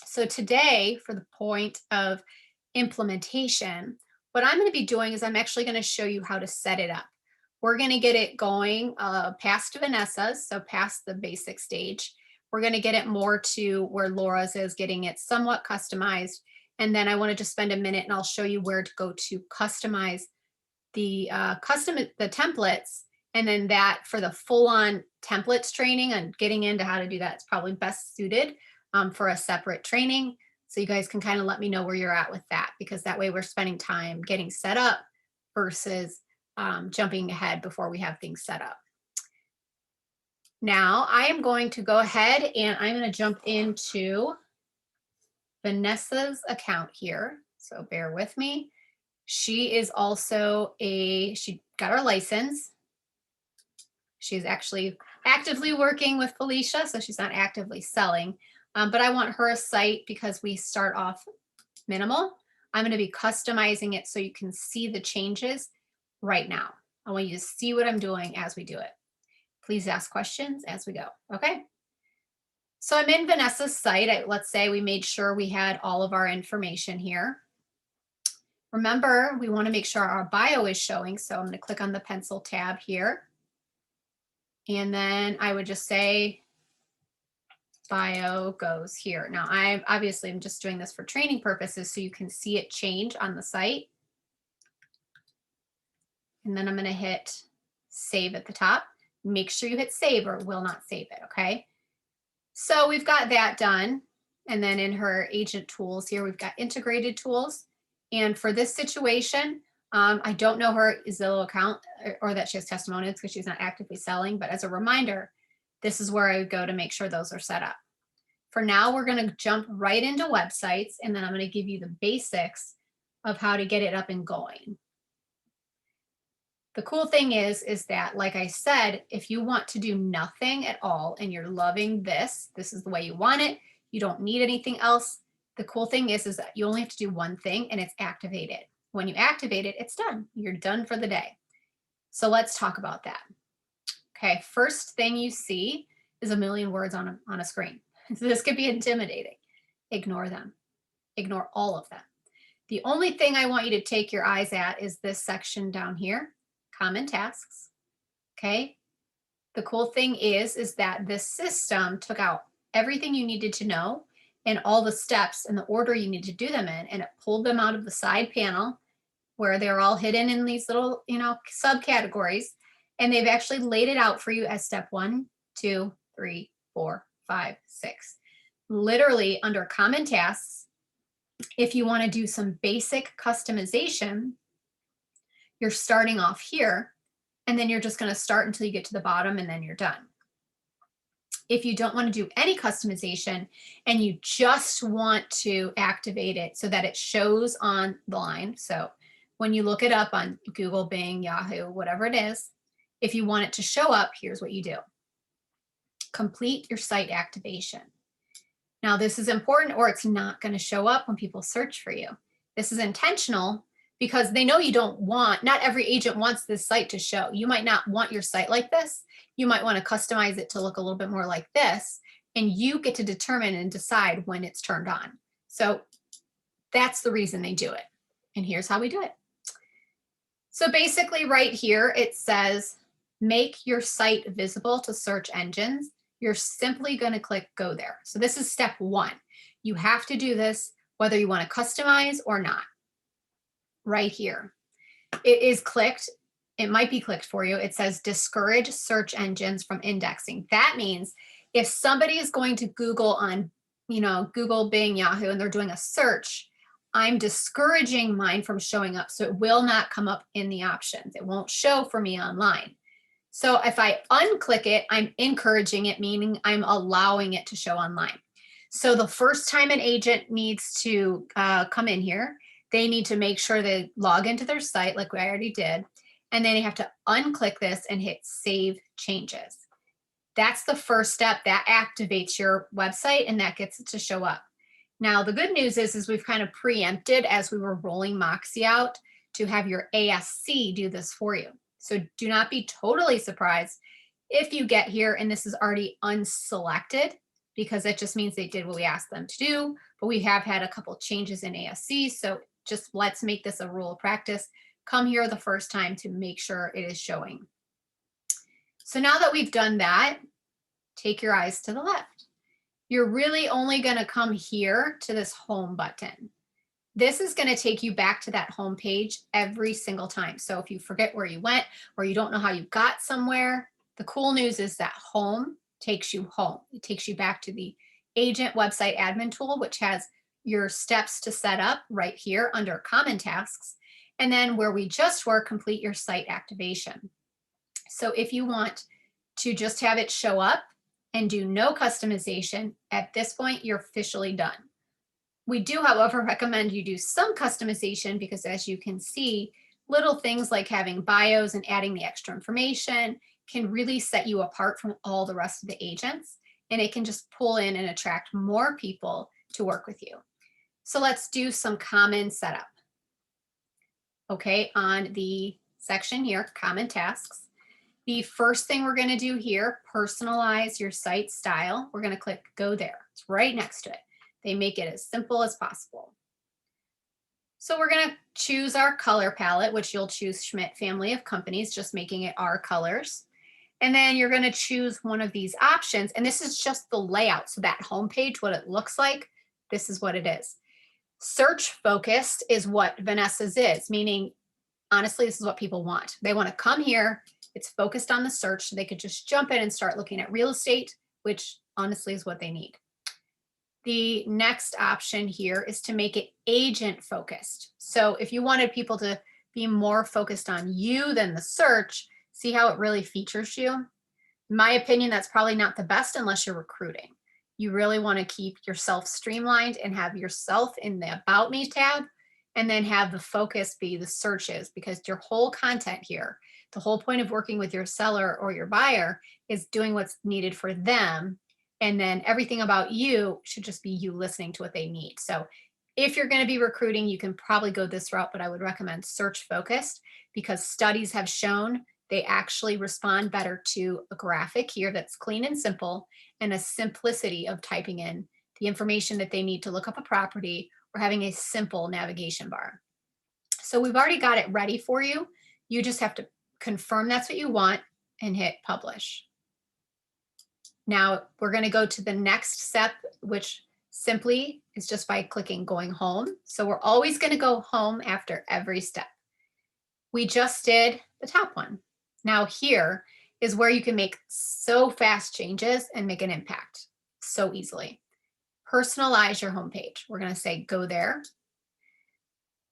So today, for the point of implementation, what I'm going to be doing is I'm actually going to show you how to set it up. We're going to get it going past Vanessa's, so past the basic stage. We're going to get it more to where Laura's is, getting it somewhat customized. And then I want to just spend a minute and I'll show you where to go to customize the templates. And then that for the full-on templates training and getting into how to do that is probably best suited for a separate training. So you guys can kind of let me know where you're at with that, because that way we're spending time getting set up versus jumping ahead before we have things set up. Now I am going to go ahead and I'm going to jump into Vanessa's account here. So bear with me. She is also she got her license. She's actually actively working with Felicia, so she's not actively selling. But I want her site because we start off minimal. I'm going to be customizing it so you can see the changes right now. I want you to see what I'm doing as we do it. Please ask questions as we go. Okay. So I'm in Vanessa's site. Let's say we made sure we had all of our information here. Remember, we want to make sure our bio is showing. So I'm going to click on the pencil tab here. And then I would just say bio goes here. Now I'm just doing this for training purposes so you can see it change on the site. And then I'm going to hit save at the top. Make sure you hit save or it will not save it. Okay. So we've got that done. And then in her agent tools here, we've got integrated tools. And for this situation, I don't know her Zillow account or that she has testimonials because she's not actively selling. But as a reminder, this is where I would go to make sure those are set up. For now, we're going to jump right into websites, and then I'm going to give you the basics of how to get it up and going. The cool thing is that, like I said, if you want to do nothing at all and you're loving this is the way you want it, you don't need anything else. The cool thing is that you only have to do one thing, and it's activate it. When you activate it, it's done. You're done for the day. So let's talk about that. Okay, first thing you see is a million words on a screen. So this could be intimidating. Ignore them. Ignore all of them. The only thing I want you to take your eyes at is this section down here, common tasks. Okay. The cool thing is that this system took out everything you needed to know and all the steps and the order you need to do them in, and it pulled them out of the side panel where they're all hidden in these little, subcategories. And they've actually laid it out for you as step 1, 2, 3, 4, 5, 6. Literally under common tasks, if you want to do some basic customization, you're starting off here, and then you're just going to start until you get to the bottom, and then you're done. If you don't want to do any customization and you just want to activate it so that it shows on the line, so when you look it up on Google, Bing, Yahoo, whatever it is, if you want it to show up, here's what you do. Complete your site activation. Now, this is important or it's not going to show up when people search for you. This is intentional because they know you don't want, not every agent wants this site to show. You might not want your site like this. You might want to customize it to look a little bit more like this, and you get to determine and decide when it's turned on. So that's the reason they do it. And here's how we do it. So basically right here, it says, make your site visible to search engines. You're simply going to click go there. So this is step one. You have to do this whether you want to customize or not. Right here. It is clicked. It might be clicked for you. It says discourage search engines from indexing. That means if somebody is going to Google on, Google, Bing, Yahoo, and they're doing a search, I'm discouraging mine from showing up. So it will not come up in the options. It won't show for me online. So if I unclick it, I'm encouraging it, meaning I'm allowing it to show online. So the first time an agent needs to come in here, they need to make sure they log into their site like we already did. And then they have to unclick this and hit save changes. That's the first step. That activates your website and that gets it to show up. Now, the good news is we've kind of preempted as we were rolling Moxi out to have your ASC do this for you. So do not be totally surprised if you get here and this is already unselected, because it just means they did what we asked them to do. But we have had a couple changes in ASC. So just let's make this a rule of practice. Come here the first time to make sure it is showing. So now that we've done that, take your eyes to the left. You're really only going to come here to this home button. This is going to take you back to that home page every single time. So if you forget where you went or you don't know how you got somewhere, the cool news is that home takes you home. It takes you back to the agent website admin tool, which has your steps to set up right here under common tasks. And then where we just were, complete your site activation. So if you want to just have it show up and do no customization, at this point, you're officially done. We do, however, recommend you do some customization because as you can see, little things like having bios and adding the extra information can really set you apart from all the rest of the agents, and it can just pull in and attract more people to work with you. So let's do some common setup. Okay, on the section here, common tasks, the first thing we're going to do here, personalize your site style. We're going to click go there. It's right next to it. They make it as simple as possible. So we're going to choose our color palette, which you'll choose Schmidt family of companies, just making it our colors. And then you're going to choose one of these options. And this is just the layout. So that homepage, what it looks like, this is what it is. Search focused is what Vanessa's is, meaning, honestly, this is what people want. They want to come here. It's focused on the search. So they could just jump in and start looking at real estate, which honestly is what they need. The next option here is to make it agent focused. So if you wanted people to be more focused on you than the search, see how it really features you? In my opinion, that's probably not the best unless you're recruiting. You really want to keep yourself streamlined and have yourself in the About Me tab, and then have the focus be the searches, because your whole content here, the whole point of working with your seller or your buyer is doing what's needed for them. And then everything about you should just be you listening to what they need. So if you're going to be recruiting, you can probably go this route, but I would recommend search focused because studies have shown they actually respond better to a graphic here that's clean and simple and a simplicity of typing in the information that they need to look up a property or having a simple navigation bar. So we've already got it ready for you. You just have to confirm that's what you want and hit publish. Now we're going to go to the next step, which simply is just by clicking going home. So we're always going to go home after every step. We just did the top one. Now here is where you can make so fast changes and make an impact so easily. Personalize your homepage. We're going to say go there.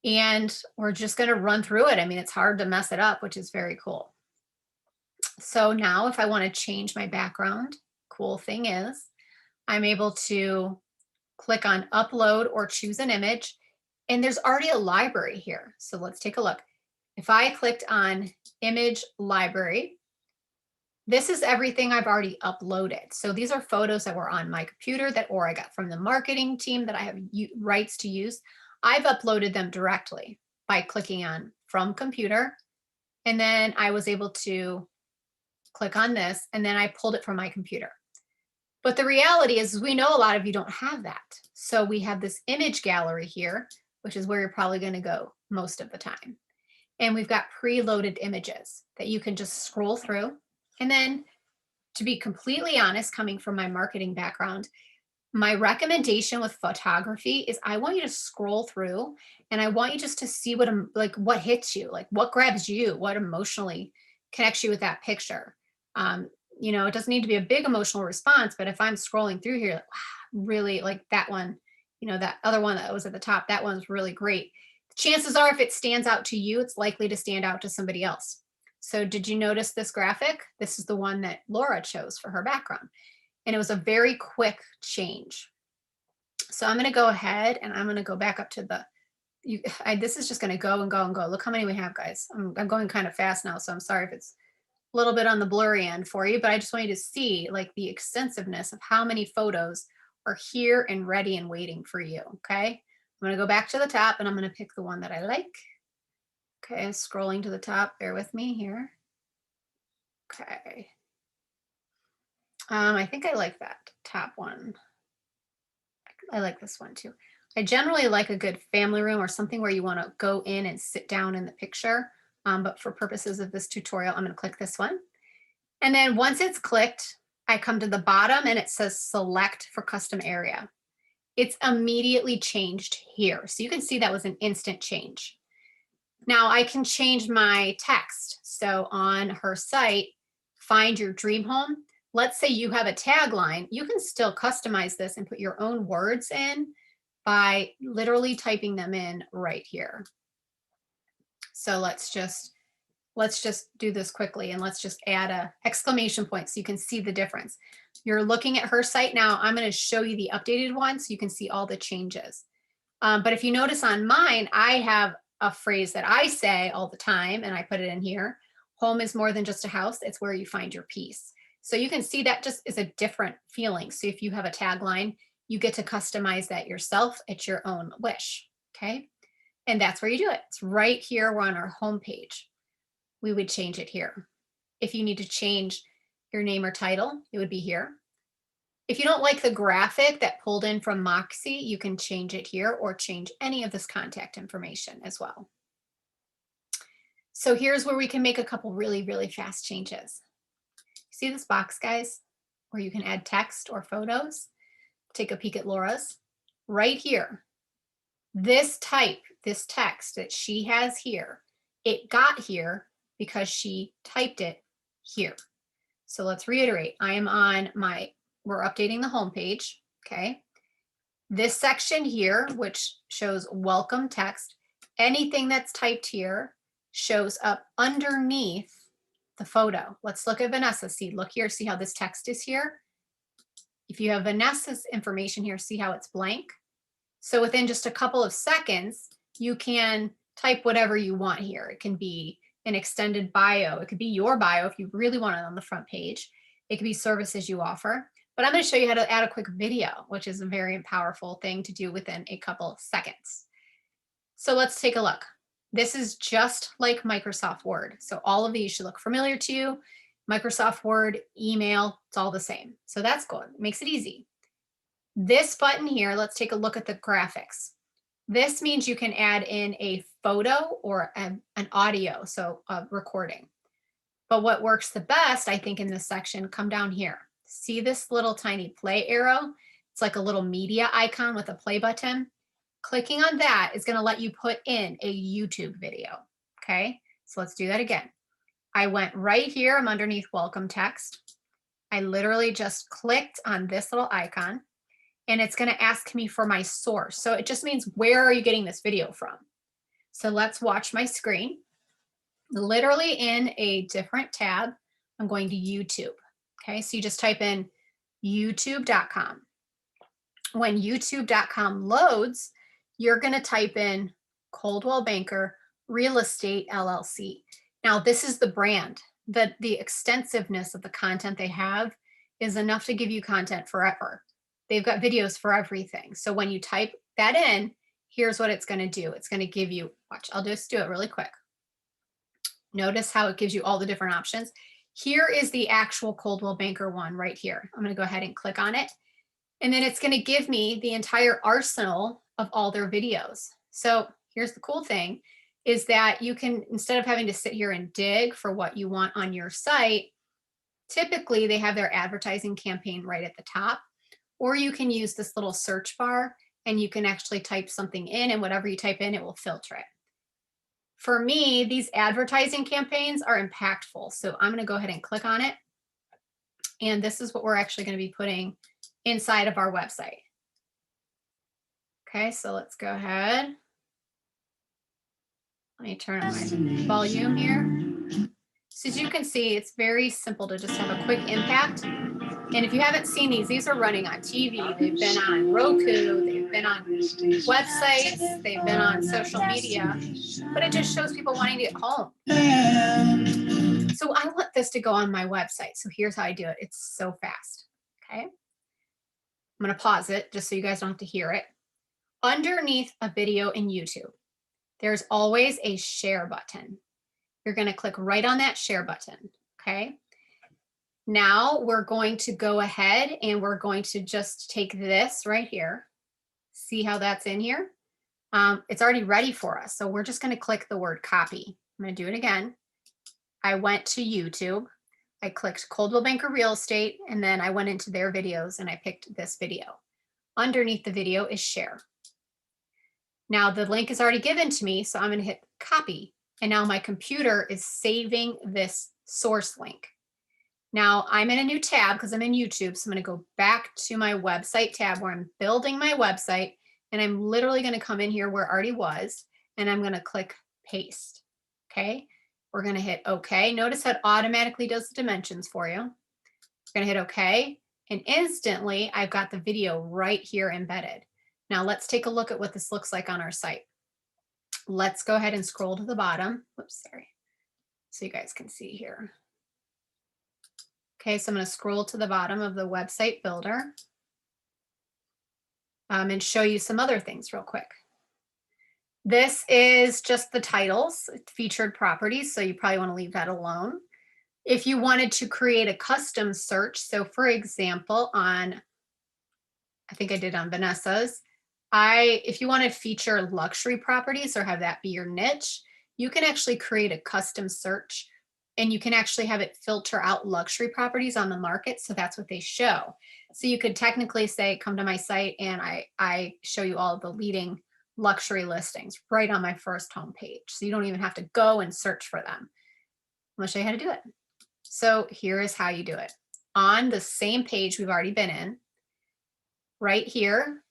And we're just going to run through it. I mean, it's hard to mess it up, which is very cool. So now if I want to change my background, cool thing is I'm able to click on upload or choose an image, and there's already a library here. So let's take a look. If I clicked on image library, this is everything I've already uploaded. So these are photos that were on my computer or I got from the marketing team that I have rights to use. I've uploaded them directly. by clicking on from computer. And then I was able to click on this, and then I pulled it from my computer. But the reality is we know a lot of you don't have that. So we have this image gallery here, which is where you're probably going to go most of the time. And we've got preloaded images that you can just scroll through. And then, to be completely honest, coming from my marketing background, my recommendation with photography is I want you to scroll through and I want you just to see what hits you, like what grabs you, what emotionally connects you with that picture. It doesn't need to be a big emotional response, but if I'm scrolling through here, like, wow, really like that one, that other one that was at the top, that one's really great. Chances are if it stands out to you, it's likely to stand out to somebody else. So did you notice this graphic? This is the one that Laura chose for her background. And it was a very quick change. So I'm going to go ahead and I'm going to go back up to this is just going to go and go and go. Look how many we have, guys. I'm going kind of fast now, so I'm sorry if it's a little bit on the blurry end for you, but I just want you to see like the extensiveness of how many photos are here and ready and waiting for you. Okay. I'm going to go back to the top and I'm going to pick the one that I like. Okay. I'm scrolling to the top. Bear with me here. Okay. I think I like that top one. I like this one too. I generally like a good family room or something where you want to go in and sit down in the picture. But for purposes of this tutorial, I'm going to click this one. And then once it's clicked, I come to the bottom and it says select for custom area. It's immediately changed here. So you can see that was an instant change. Now I can change my text. So on her site, find your dream home. Let's say you have a tagline. You can still customize this and put your own words in by literally typing them in right here. So let's just do this quickly and let's just add a exclamation point so you can see the difference. You're looking at her site now. I'm going to show you the updated one so you can see all the changes. But if you notice on mine, I have a phrase that I say all the time and I put it in here. Home is more than just a house. It's where you find your peace. So you can see that just is a different feeling. So if you have a tagline, you get to customize that yourself at your own wish. Okay. And that's where you do it. It's right here. We're on our home page. We would change it here. If you need to change your name or title, it would be here. If you don't like the graphic that pulled in from Moxi, you can change it here or change any of this contact information as well. So here's where we can make a couple really, really fast changes. See this box, guys, where you can add text or photos? Take a peek at Laura's. Right here, this text that she has here, it got here because she typed it here. So let's reiterate. We're updating the home page, okay? This section here, which shows welcome text, anything that's typed here shows up underneath the photo. Let's look at Vanessa. Look here, see how this text is here? If you have Vanessa's information here, see how it's blank? So within just a couple of seconds, you can type whatever you want here. It can be an extended bio. It could be your bio if you really want it on the front page. It could be services you offer. But I'm going to show you how to add a quick video, which is a very powerful thing to do within a couple seconds. So let's take a look. This is just like Microsoft Word. So all of these should look familiar to you. Microsoft Word, email, it's all the same. So that's good. It makes it easy. This button here, let's take a look at the graphics. This means you can add in a photo or an audio, so a recording. But what works the best, I think, in this section, come down here. See this little tiny play arrow? It's like a little media icon with a play button. Clicking on that is going to let you put in a YouTube video. Okay, so let's do that again. I went right here. I'm underneath welcome text. I literally just clicked on this little icon and it's going to ask me for my source. So it just means, where are you getting this video from? So let's watch my screen. Literally in a different tab, I'm going to YouTube. Okay, so you just type in youtube.com. When youtube.com loads, you're going to type in Coldwell Banker Real Estate LLC. Now, this is the brand. The extensiveness of the content they have is enough to give you content forever. They've got videos for everything. So when you type that in, here's what it's going to do. It's going to give you, watch, I'll just do it really quick. Notice how it gives you all the different options. Here is the actual Coldwell Banker one right here. I'm going to go ahead and click on it. And then it's going to give me the entire arsenal of all their videos. So here's the cool thing is that you can, instead of having to sit here and dig for what you want on your site, typically they have their advertising campaign right at the top, or you can use this little search bar and you can actually type something in, and whatever you type in, it will filter it. For me, these advertising campaigns are impactful. So I'm going to go ahead and click on it. And this is what we're actually going to be putting inside of our website. Okay, so let's go ahead. Let me turn up my volume here. So as you can see, it's very simple to just have a quick impact. And if you haven't seen these are running on TV. They've been on Roku. They've been on websites. They've been on social media. But it just shows people wanting to get home. So I want this to go on my website. So here's how I do it. It's so fast. Okay. I'm going to pause it just so you guys don't have to hear it. Underneath a video in YouTube, there's always a share button. You're going to click right on that share button. Okay. Now we're going to go ahead and we're going to just take this right here. See how that's in here? It's already ready for us. So we're just going to click the word copy. I'm going to do it again. I went to YouTube. I clicked Coldwell Banker Real Estate, and then I went into their videos and I picked this video. Underneath the video is share. Now the link is already given to me, so I'm going to hit copy. And now my computer is saving this source link. Now I'm in a new tab because I'm in YouTube. So I'm going to go back to my website tab where I'm building my website. And I'm literally going to come in here where it already was. And I'm going to click paste. Okay. We're going to hit OK. Notice how it automatically does the dimensions for you. We're going to hit OK. And instantly I've got the video right here embedded. Now let's take a look at what this looks like on our site. Let's go ahead and scroll to the bottom. Whoops, sorry. So you guys can see here. Okay, so I'm going to scroll to the bottom of the website builder and show you some other things real quick. This is just the titles, featured properties, so you probably want to leave that alone. If you wanted to create a custom search, so for example, on, I think I did on Vanessa's, if you want to feature luxury properties or have that be your niche, you can actually create a custom search. And you can actually have it filter out luxury properties on the market. So that's what they show. So you could technically say, come to my site and I show you all of the leading luxury listings right on my first home page. So you don't even have to go and search for them. I'm going to show you how to do it. So here is how you do it. On the same page we've already been in, right here,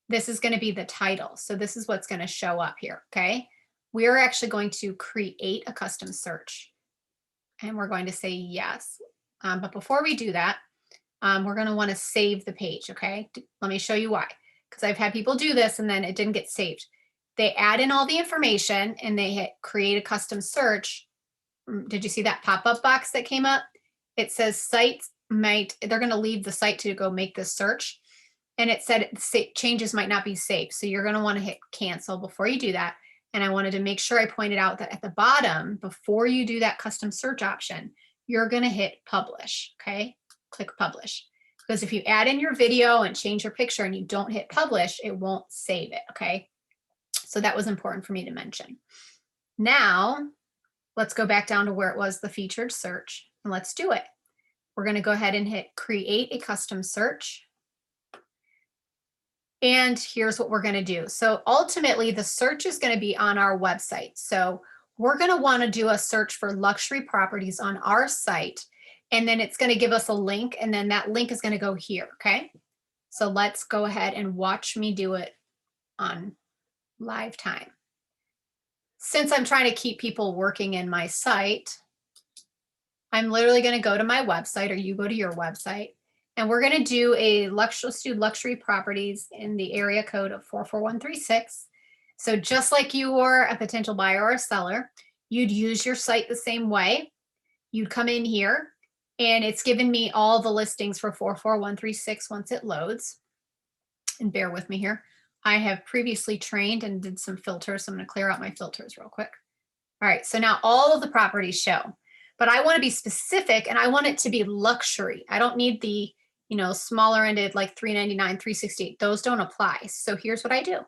this is going to be the title. So this is what's going to show up here. Okay. We're actually going to create a custom search and we're going to say yes. But before we do that, we're going to want to save the page. Okay. Let me show you why. Because I've had people do this and then it didn't get saved. They add in all the information and they hit create a custom search. Did you see that pop-up box that came up? It says sites they're going to leave the site to go make this search. And it said changes might not be saved. So you're going to want to hit cancel before you do that. And I wanted to make sure I pointed out that at the bottom, before you do that custom search option, you're going to hit publish. Okay. Click publish. Because if you add in your video and change your picture and you don't hit publish, it won't save it. Okay. So that was important for me to mention. Now let's go back down to where it was the featured search and let's do it. We're going to go ahead and hit create a custom search. And here's what we're going to do. So ultimately the search is going to be on our website. So we're going to want to do a search for luxury properties on our site. And then it's going to give us a link. And then that link is going to go here. Okay. So let's go ahead and watch me do it on live time. Since I'm trying to keep people working in my site, I'm literally going to go to my website, or you go to your website. And we're going to do let's do luxury properties in the area code of 44136. So just like you were a potential buyer or a seller, you'd use your site the same way. You'd come in here and it's given me all the listings for 44136 once it loads. And bear with me here. I have previously trained and did some filters. So I'm going to clear out my filters real quick. All right, so now all of the properties show, but I want to be specific and I want it to be luxury. I don't need the, smaller ended like $399, $368. Those don't apply. So here's what I do.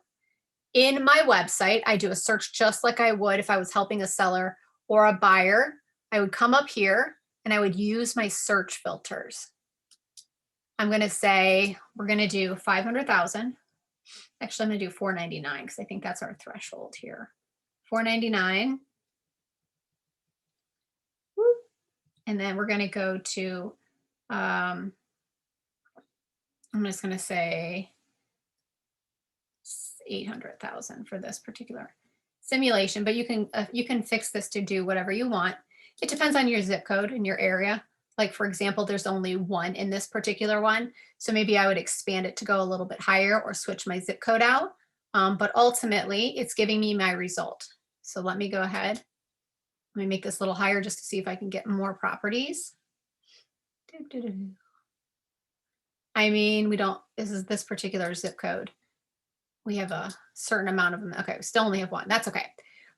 In my website, I do a search just like I would if I was helping a seller or a buyer. I would come up here and I would use my search filters. I'm going to say we're going to do 500,000. Actually, I'm going to do 499 because I think that's our threshold here. 499. And then we're going to go to, I'm just going to say 800,000 for this particular simulation, but you can fix this to do whatever you want. It depends on your zip code in your area. Like for example, there's only one in this particular one. So maybe I would expand it to go a little bit higher or switch my zip code out. But ultimately it's giving me my result. So let me go ahead. Let me make this a little higher just to see if I can get more properties. I mean, this is this particular zip code. We have a certain amount of them. Okay, we still only have one. That's okay.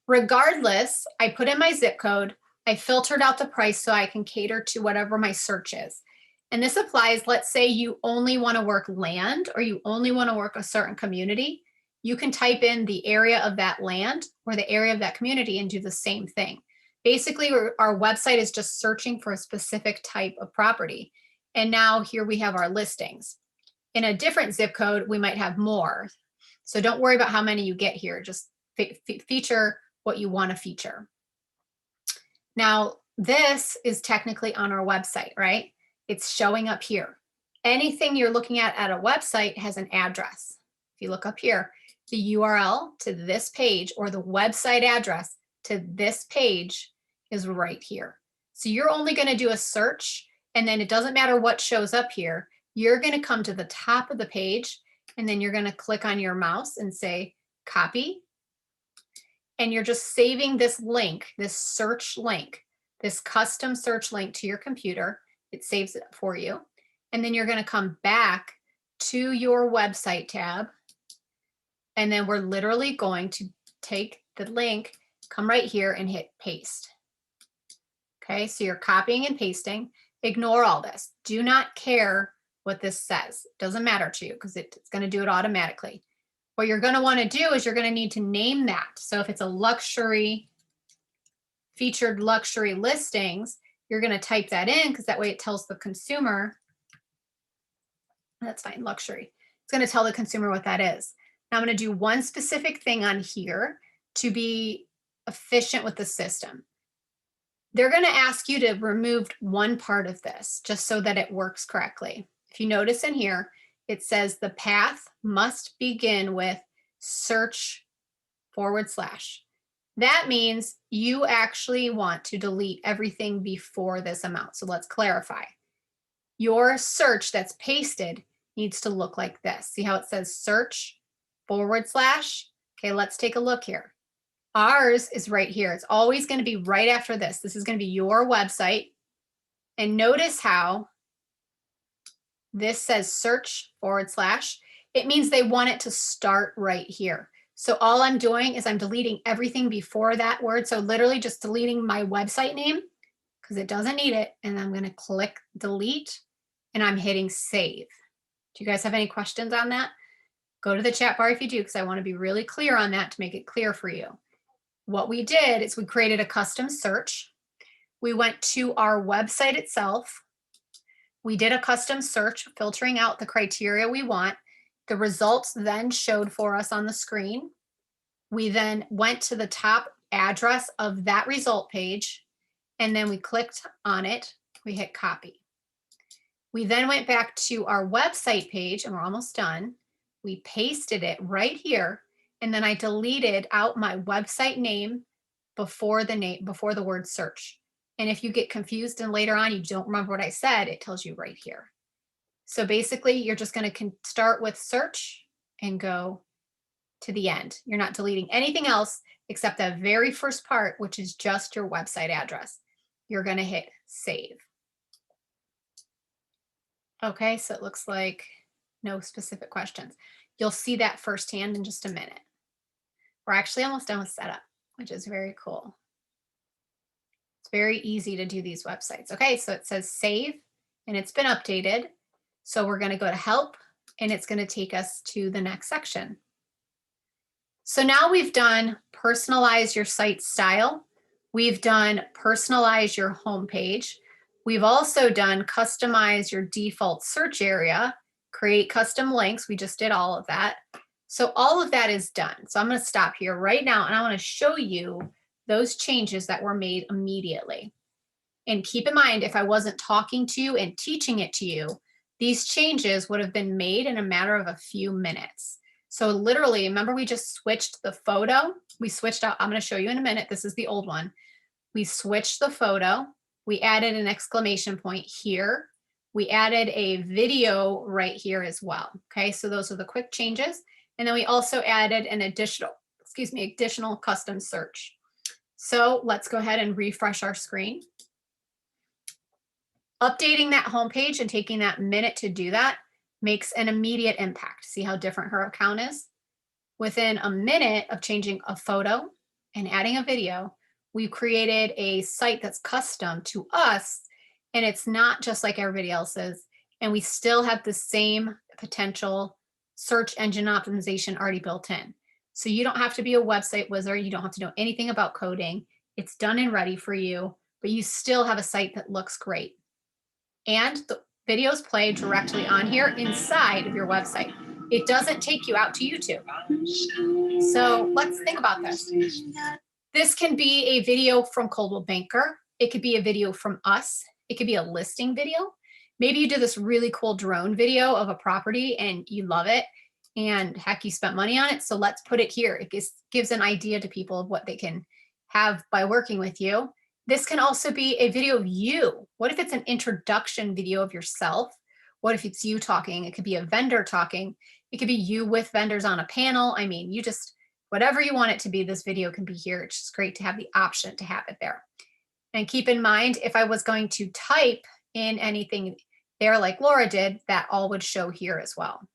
Regardless, I put in my zip code. I filtered out the price so I can cater to whatever my search is. And this applies, let's say you only want to work land or you only want to work a certain community. You can type in the area of that land or the area of that community and do the same thing. Basically, our website is just searching for a specific type of property. And now here we have our listings. In a different zip code, we might have more. So don't worry about how many you get here. Just feature what you want to feature. Now, this is technically on our website, right? It's showing up here. Anything you're looking at a website has an address. If you look up here, the URL to this page or the website address to this page is right here. So you're only going to do a search, and then it doesn't matter what shows up here. You're going to come to the top of the page, and then you're going to click on your mouse and say copy. And you're just saving this link, this search link, this custom search link to your computer. It saves it for you. And then you're going to come back to your website tab. And then we're literally going to take the link, come right here and hit paste. Okay, so you're copying and pasting. Ignore all this. Do not care what this says. It doesn't matter to you because it's going to do it automatically. What you're going to want to do is you're going to need to name that. So if it's a luxury, featured luxury listings, you're going to type that in because that way it tells the consumer. That's fine, luxury. It's going to tell the consumer what that is. Now I'm going to do one specific thing on here to be efficient with the system. They're going to ask you to remove one part of this just so that it works correctly. If you notice in here, it says the path must begin with search /. That means you actually want to delete everything before this amount. So let's clarify. Your search that's pasted needs to look like this. See how it says search /. Okay, let's take a look here. Ours is right here. It's always going to be right after this. This is going to be your website. And notice how this says search /. It means they want it to start right here. So all I'm doing is I'm deleting everything before that word. So literally just deleting my website name because it doesn't need it. And I'm going to click delete and I'm hitting save. Do you guys have any questions on that? Go to the chat bar if you do, because I want to be really clear on that to make it clear for you. What we did is we created a custom search. We went to our website itself. We did a custom search, filtering out the criteria we want. The results then showed for us on the screen. We then went to the top address of that result page, and then we clicked on it. We hit copy. We then went back to our website page, and we're almost done. We pasted it right here, and then I deleted out my website name before the word search. And if you get confused and later on you don't remember what I said, it tells you right here. So basically, you're just going to start with search and go to the end. You're not deleting anything else except that very first part, which is just your website address. You're going to hit save. Okay, so it looks like no specific questions. You'll see that firsthand in just a minute. We're actually almost done with setup, which is very cool. It's very easy to do these websites. Okay, so it says save and it's been updated. So we're going to go to help and it's going to take us to the next section. So now we've done personalize your site style. We've done personalize your homepage. We've also done customize your default search area, create custom links. We just did all of that. So all of that is done. So I'm going to stop here right now and I want to show you those changes that were made immediately. And keep in mind, if I wasn't talking to you and teaching it to you, these changes would have been made in a matter of a few minutes. So literally, remember we just switched the photo. We switched out, I'm going to show you in a minute. This is the old one. We switched the photo. We added an exclamation point here. We added a video right here as well. Okay, so those are the quick changes. And then we also added an additional custom search. So let's go ahead and refresh our screen. Updating that homepage and taking that minute to do that makes an immediate impact. See how different her account is? Within a minute of changing a photo and adding a video, we've created a site that's custom to us, and it's not just like everybody else's, and we still have the same potential search engine optimization already built in. So you don't have to be a website wizard. You don't have to know anything about coding. It's done and ready for you, but you still have a site that looks great. And the videos play directly on here inside of your website. It doesn't take you out to YouTube. So let's think about this. This can be a video from Coldwell Banker. It could be a video from us. It could be a listing video. Maybe you do this really cool drone video of a property and you love it. And heck, you spent money on it. So let's put it here. It gives an idea to people of what they can have by working with you. This can also be a video of you. What if it's an introduction video of yourself? What if it's you talking? It could be a vendor talking. It could be you with vendors on a panel. I mean, you just, whatever you want it to be, this video can be here. It's just great to have the option to have it there. And keep in mind, if I was going to type in anything there like Laura did, that all would show here as well.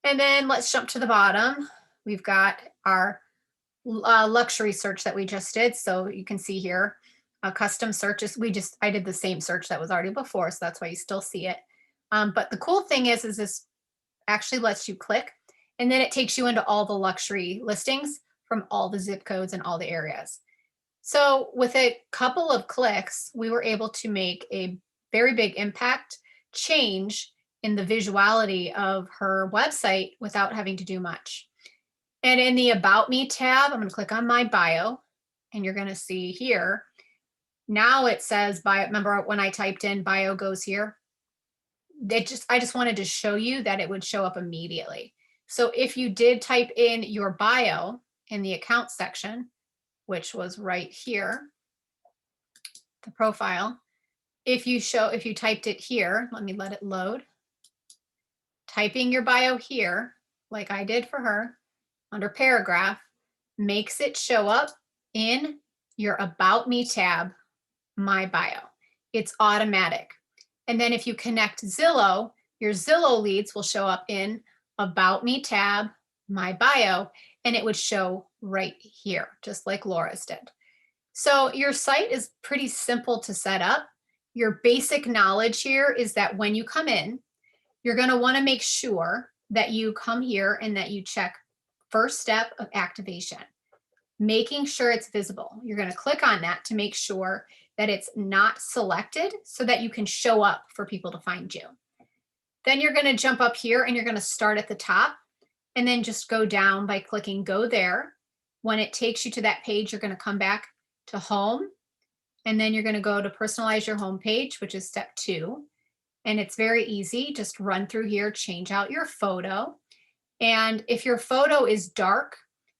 And then let's jump to the bottom. We've got our luxury search that we just did. So you can see here, custom searches. I did the same search that was already before, so that's why you still see it. But the cool thing is this actually lets you click, and then it takes you into all the luxury listings from all the zip codes and all the areas. So with a couple of clicks, we were able to make a very big impact change in the visuality of her website without having to do much. And in the About Me tab, I'm going to click on my bio, and you're going to see here, now it says bio. Remember when I typed in bio goes here? I just wanted to show you that it would show up immediately. So if you did type in your bio in the account section, which was right here, the profile, if you typed it here, let it load. Typing your bio here, like I did for her, under paragraph, makes it show up in your About Me tab, my bio. It's automatic. And then if you connect Zillow, your Zillow leads will show up in About Me tab, my bio, and it would show right here, just like Laura's did. So your site is pretty simple to set up. Your basic knowledge here is that when you come in, you're going to want to make sure that you come here and that you check first step of activation, making sure it's visible. You're going to click on that to make sure that it's not selected so that you can show up for people to find you. Then you're going to jump up here and you're going to start at the top and then just go down by clicking go there. When it takes you to that page, you're going to come back to home, and then you're going to go to personalize your home page, which is step 2. And it's very easy. Just run through here, change out your photo. And if your photo is dark,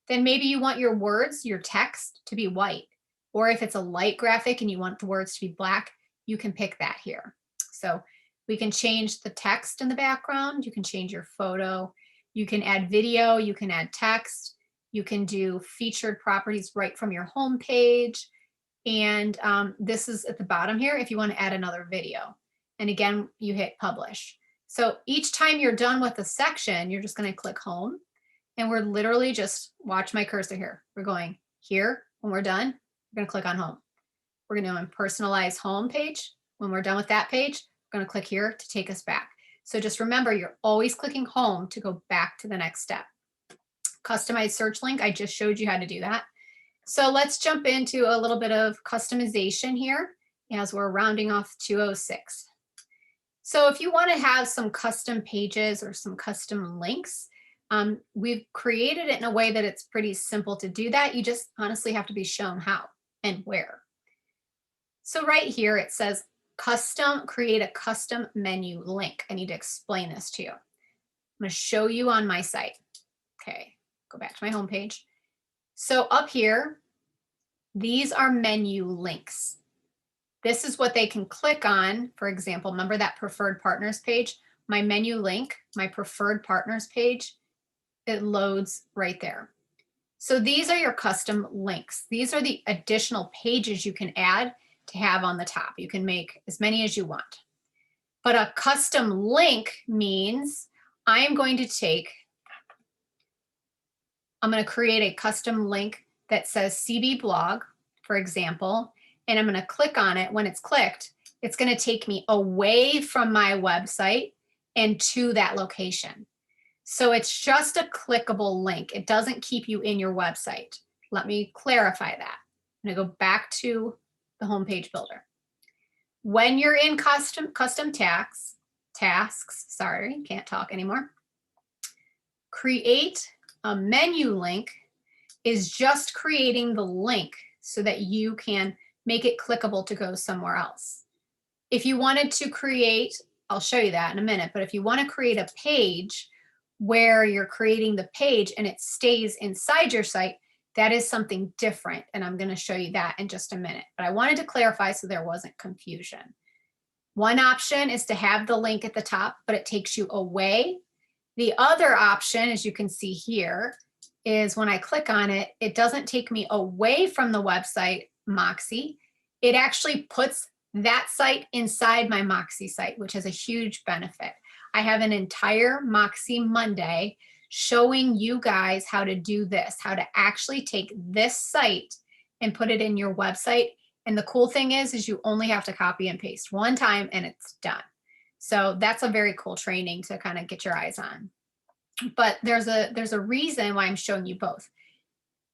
then maybe you want your words, your text to be white. Or if it's a light graphic and you want the words to be black, you can pick that here. So we can change the text in the background. You can change your photo. You can add video. You can add text. You can do featured properties right from your home page. And this is at the bottom here if you want to add another video. And again, you hit publish. So each time you're done with the section, you're just going to click home, and we're literally just, watch my cursor here. We're going here. When we're done, we're going to click on home. We're going to personalize home page. When we're done with that page, we're going to click here to take us back. So just remember, you're always clicking home to go back to the next step. Customize search link. I just showed you how to do that. So let's jump into a little bit of customization here as we're rounding off 206. So if you want to have some custom pages or some custom links, we've created it in a way that it's pretty simple to do that. You just honestly have to be shown how and where. So right here, it says create a custom menu link. I need to explain this to you. I'm going to show you on my site. Okay, go back to my homepage. So up here, these are menu links. This is what they can click on. For example, remember that preferred partners page? My menu link, my preferred partners page, it loads right there. So these are your custom links. These are the additional pages you can add to have on the top. You can make as many as you want. But a custom link means I'm going to create a custom link that says CB blog, for example, and I'm going to click on it. When it's clicked, it's going to take me away from my website and to that location. So it's just a clickable link. It doesn't keep you in your website. Let me clarify that. I'm going to go back to the homepage builder. When you're in custom tasks, sorry, can't talk anymore. Create a menu link is just creating the link so that you can make it clickable to go somewhere else. If you wanted to create, I'll show you that in a minute, but if you want to create a page where you're creating the page and it stays inside your site, that is something different. And I'm going to show you that in just a minute. But I wanted to clarify so there wasn't confusion. One option is to have the link at the top, but it takes you away. The other option, as you can see here, is when I click on it, it doesn't take me away from the website, Moxi. It actually puts that site inside my Moxi site, which is a huge benefit. I have an entire Moxi Monday showing you guys how to do this, how to actually take this site and put it in your website. And the cool thing is you only have to copy and paste one time and it's done. So that's a very cool training to kind of get your eyes on. But there's a reason why I'm showing you both.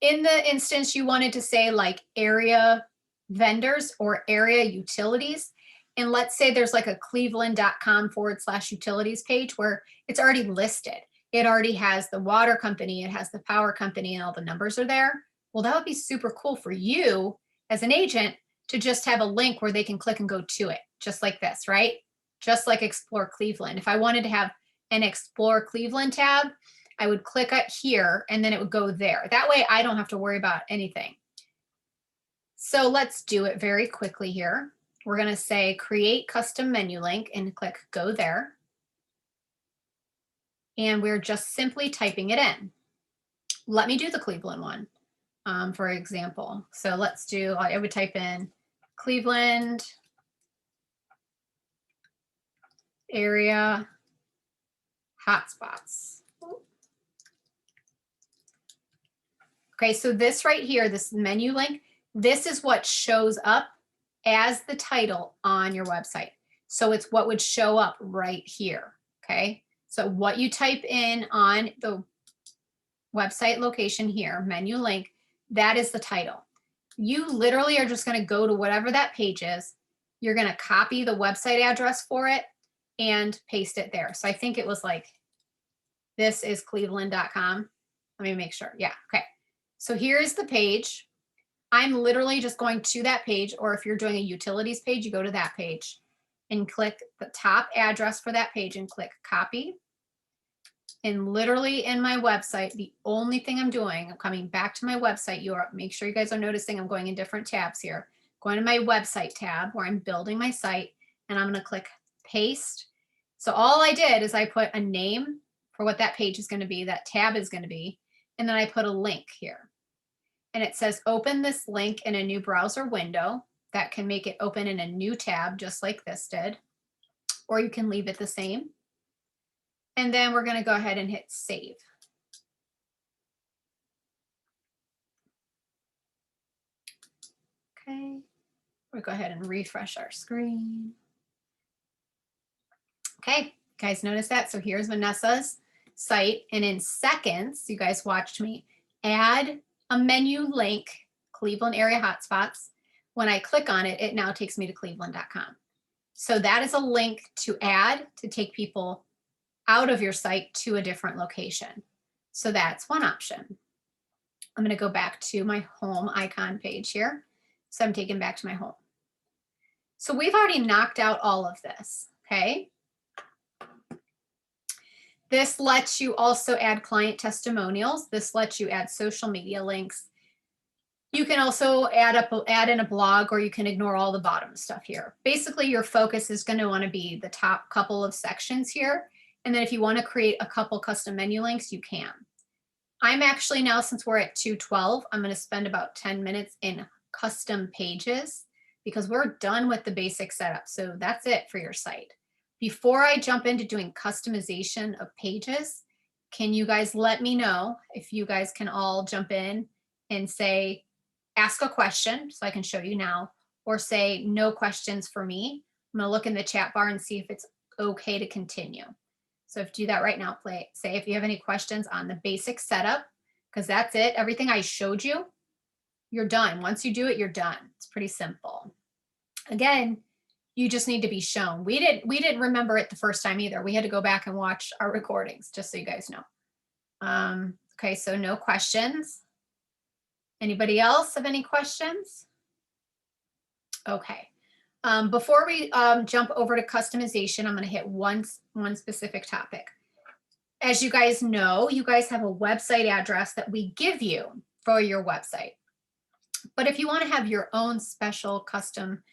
In the instance you wanted to say like area vendors or area utilities, and let's say there's like a cleveland.com/utilities page where it's already listed. It already has the water company, it has the power company, and all the numbers are there. Well, that would be super cool for you as an agent to just have a link where they can click and go to it, just like this, right? Just like Explore Cleveland. If I wanted to have an Explore Cleveland tab, I would click it here and then it would go there. That way I don't have to worry about anything. So let's do it very quickly here. We're going to say create custom menu link and click go there. And we're just simply typing it in. Let me do the Cleveland one, for example. So let's do, I would type in Cleveland area hotspots. Okay, so this right here, this menu link, this is what shows up as the title on your website. So it's what would show up right here, okay? So what you type in on the website location here, menu link, that is the title. You literally are just gonna go to whatever that page is, you're gonna copy the website address for it and paste it there. So I think it was like, this is cleveland.com. Let me make sure, yeah, okay. So here's the page. I'm literally just going to that page, or if you're doing a utilities page, you go to that page and click the top address for that page and click copy. And literally in my website, the only thing I'm doing, I'm coming back to my website. Make sure you guys are noticing I'm going in different tabs here. Going to my website tab where I'm building my site, and I'm going to click paste. So all I did is I put a name for what that page is going to be, that tab is going to be, and then I put a link here. And it says open this link in a new browser window. That can make it open in a new tab just like this did, or you can leave it the same. And then we're going to go ahead and hit save. Okay. We'll go ahead and refresh our screen. Okay, guys, notice that? So here's Vanessa's site. And in seconds, you guys watched me add a menu link, Cleveland area hotspots. When I click on it, it now takes me to cleveland.com. So that is a link to add to take people out of your site to a different location. So that's one option. I'm going to go back to my home icon page here. So I'm taken back to my home. So we've already knocked out all of this, okay? This lets you also add client testimonials. This lets you add social media links. You can also add in a blog, or you can ignore all the bottom stuff here. Basically, your focus is going to want to be the top couple of sections here. And then if you want to create a couple custom menu links, you can. I'm actually now, since we're at 2:12, I'm going to spend about 10 minutes in custom pages because we're done with the basic setup. So that's it for your site. Before I jump into doing customization of pages, can you guys let me know if you guys can all jump in and say, ask a question so I can show you now, or say no questions for me. I'm going to look in the chat bar and see if it's okay to continue. So if you do that right now, say if you have any questions on the basic setup, because that's it. Everything I showed you, you're done. Once you do it, you're done. It's pretty simple. Again, you just need to be shown. We didn't remember it the first time either. We had to go back and watch our recordings, just so you guys know. Okay, so no questions. Anybody else have any questions? Okay. Before we jump over to customization, I'm going to hit one specific topic. As you guys know, you guys have a website address that we give you for your website. But if you want to have your own special custom,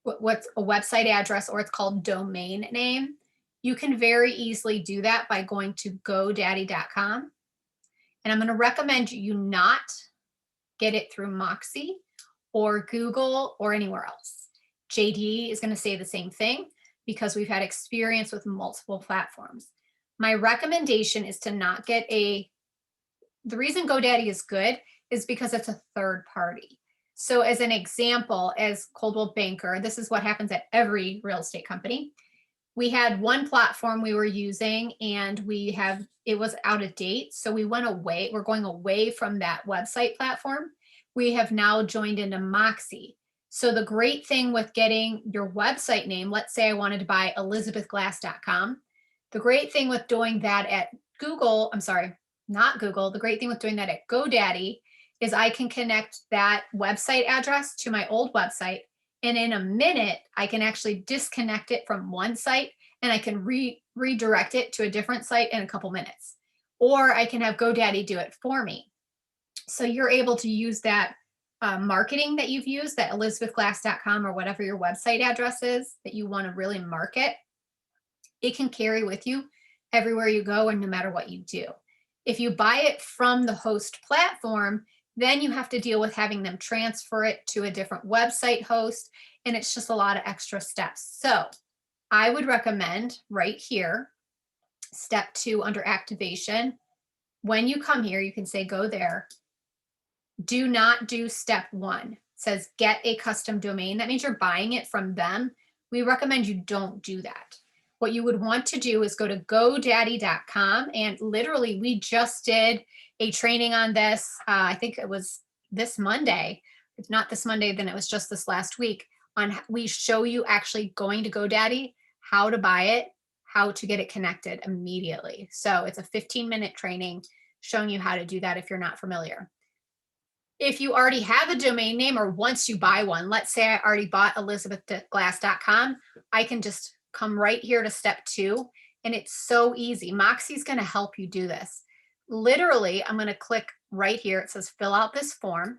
what's a website address, or it's called domain name, you can very easily do that by going to godaddy.com. And I'm going to recommend you not get it through Moxi or Google or anywhere else. JD is going to say the same thing because we've had experience with multiple platforms. My recommendation is to not get the reason GoDaddy is good is because it's a third party. So as an example, as Coldwell Banker, this is what happens at every real estate company. We had one platform we were using and it was out of date. So we went away. We're going away from that website platform. We have now joined into Moxi. So the great thing with getting your website name, let's say I wanted to buy elizabethglass.com. The great thing with doing that at Google, I'm sorry, not Google. The great thing with doing that at GoDaddy is I can connect that website address to my old website. And in a minute, I can actually disconnect it from one site and I can redirect it to a different site in a couple minutes. Or I can have GoDaddy do it for me. So you're able to use that marketing that you've used, that elizabethglass.com or whatever your website address is that you want to really market. It can carry with you everywhere you go and no matter what you do. If you buy it from the host platform, then you have to deal with having them transfer it to a different website host, and it's just a lot of extra steps. So I would recommend right here, step 2 under activation. When you come here, you can say go there. Do not do step 1. It says get a custom domain. That means you're buying it from them. We recommend you don't do that. What you would want to do is go to godaddy.com, and literally we just did a training on this. I think it was this Monday. If not this Monday, then it was just this last week. We show you actually going to GoDaddy, how to buy it, how to get it connected immediately. So it's a 15-minute training showing you how to do that if you're not familiar. If you already have a domain name, or once you buy one, let's say I already bought elizabethglass.com, I can just come right here to step 2, and it's so easy. Moxi's going to help you do this. Literally, I'm going to click right here. It says fill out this form,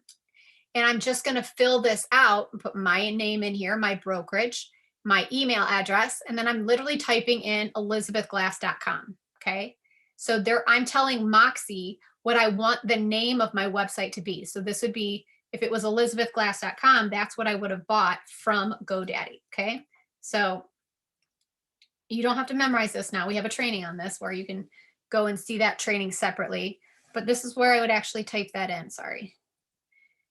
and I'm just going to fill this out and put my name in here, my brokerage, my email address, and then I'm literally typing in elizabethglass.com. Okay, so there I'm telling Moxi what I want the name of my website to be. So this would be, if it was elizabethglass.com, that's what I would have bought from GoDaddy. Okay, so You don't have to memorize this now. We have a training on this where you can go and see that training separately. But this is where I would actually type that in. Sorry.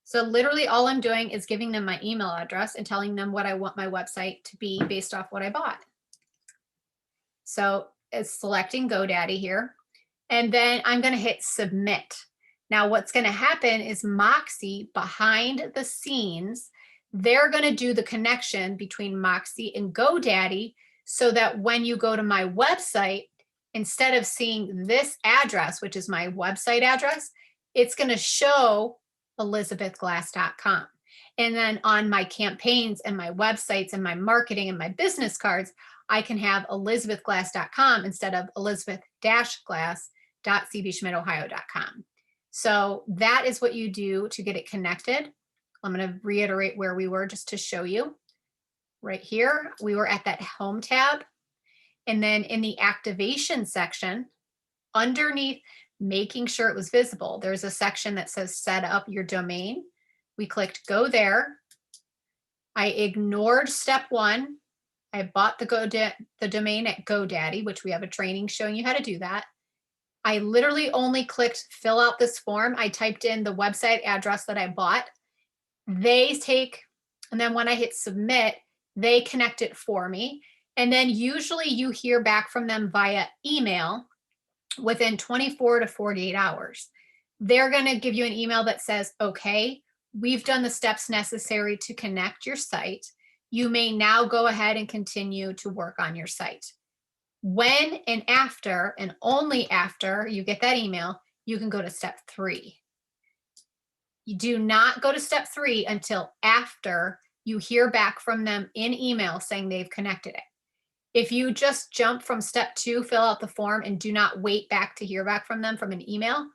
So literally all I'm doing is giving them my email address and telling them what I want my website to be based off what I bought. So it's selecting GoDaddy here. And then I'm going to hit submit. Now what's going to happen is Moxi behind the scenes, they're going to do the connection between Moxi and GoDaddy so that when you go to my website, instead of seeing this address, which is my website address, it's going to show elizabethglass.com. And then on my campaigns and my websites and my marketing and my business cards, I can have elizabethglass.com instead of elizabeth-glass.cbschmidtohio.com. So that is what you do to get it connected. I'm going to reiterate where we were just to show you. Right here, we were at that home tab. And then in the activation section, underneath making sure it was visible, there's a section that says set up your domain. We clicked go there. I ignored step 1. I bought the domain at GoDaddy, which we have a training showing you how to do that. I literally only clicked fill out this form. I typed in the website address that I bought. They take, and then when I hit submit, they connect it for me. And then usually you hear back from them via email within 24 to 48 hours. They're going to give you an email that says, okay, we've done the steps necessary to connect your site. You may now go ahead and continue to work on your site. When and after, and only after you get that email, you can go to step 3. You do not go to step 3 until after you hear back from them in email saying they've connected it. If you just jump from step 2, fill out the form, and do not wait back to hear back from them from an email,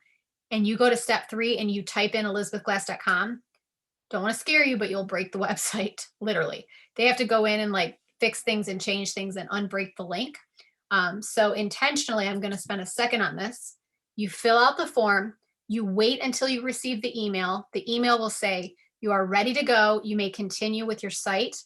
and you go to step 3 and you type in elizabethglass.com, don't want to scare you, but you'll break the website, literally. They have to go in and like fix things and change things and unbreak the link. So intentionally, I'm going to spend a second on this. You fill out the form, you wait until you receive the email. The email will say, you are ready to go. You may continue with your site.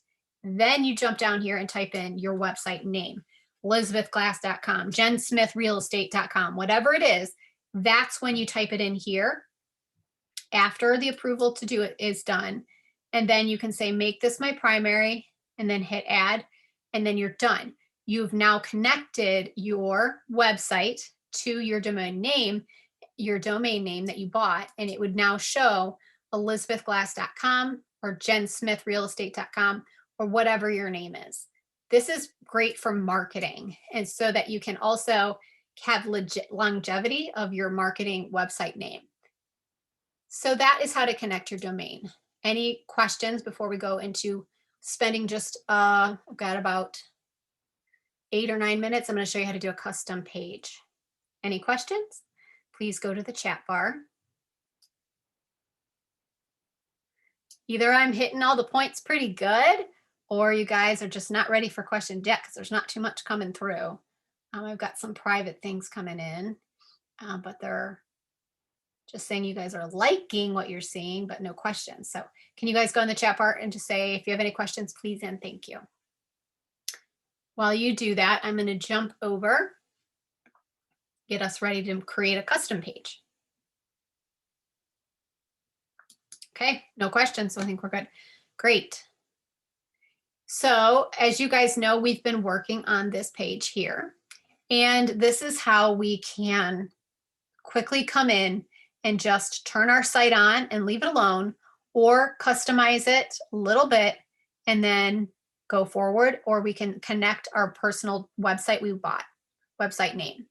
Then you jump down here and type in your website name, elizabethglass.com, jensmithrealestate.com, whatever it is. That's when you type it in here after the approval to do it is done. And then you can say, make this my primary, and then hit add, and then you're done. You've now connected your website to your domain name that you bought, and it would now show elizabethglass.com or jensmithrealestate.com or whatever your name is. This is great for marketing, and so that you can also have longevity of your marketing website name. So that is how to connect your domain. Any questions before we go into spending just, I've got about 8 or 9 minutes. I'm going to show you how to do a custom page. Any questions? Please go to the chat bar. Either I'm hitting all the points pretty good, or you guys are just not ready for questions yet because there's not too much coming through. I've got some private things coming in, but they're just saying you guys are liking what you're seeing, but no questions. So can you guys go in the chat bar and just say, if you have any questions, please and thank you. While you do that, I'm going to jump over, get us ready to create a custom page. Okay, no questions, so I think we're good. Great. So as you guys know, we've been working on this page here, and this is how we can quickly come in and just turn our site on and leave it alone, or customize it a little bit and then go forward, or we can connect our personal website we bought, website name.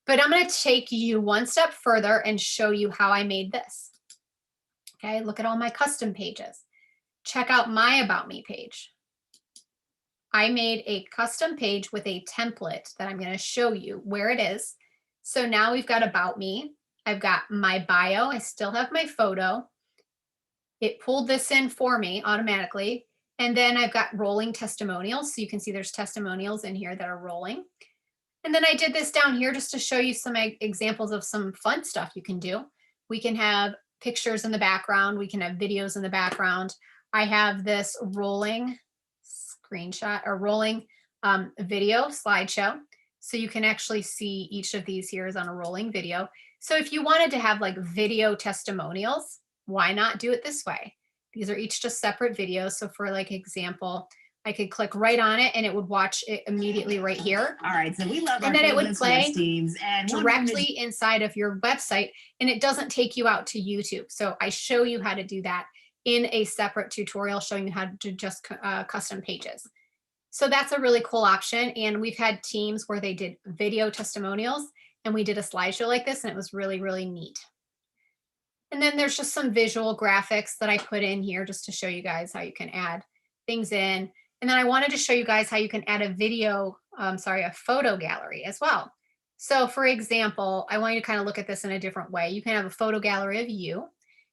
But I'm going to take you one step further and show you how I made this. Okay, look at all my custom pages. Check out my About Me page. I made a custom page with a template that I'm going to show you where it is. So now we've got About Me. I've got my bio. I still have my photo. It pulled this in for me automatically. And then I've got rolling testimonials. So you can see there's testimonials in here that are rolling. And then I did this down here just to show you some examples of some fun stuff you can do. We can have pictures in the background. We can have videos in the background. I have this rolling screenshot or rolling video slideshow. So you can actually see each of these here is on a rolling video. So if you wanted to have like video testimonials, why not do it this way? These are each just separate videos. So for like example, I could click right on it and it would watch it immediately right here. All right, so we love and then it would play Steves, and directly inside of your website, and it doesn't take you out to YouTube. So I show you how to do that in a separate tutorial showing you how to just custom pages. So that's a really cool option. And we've had teams where they did video testimonials and we did a slideshow like this, and it was really, really neat. And then there's just some visual graphics that I put in here just to show you guys how you can add things in. And then I wanted to show you guys how you can add a photo gallery as well. So for example, I want you to kind of look at this in a different way. You can have a photo gallery of you.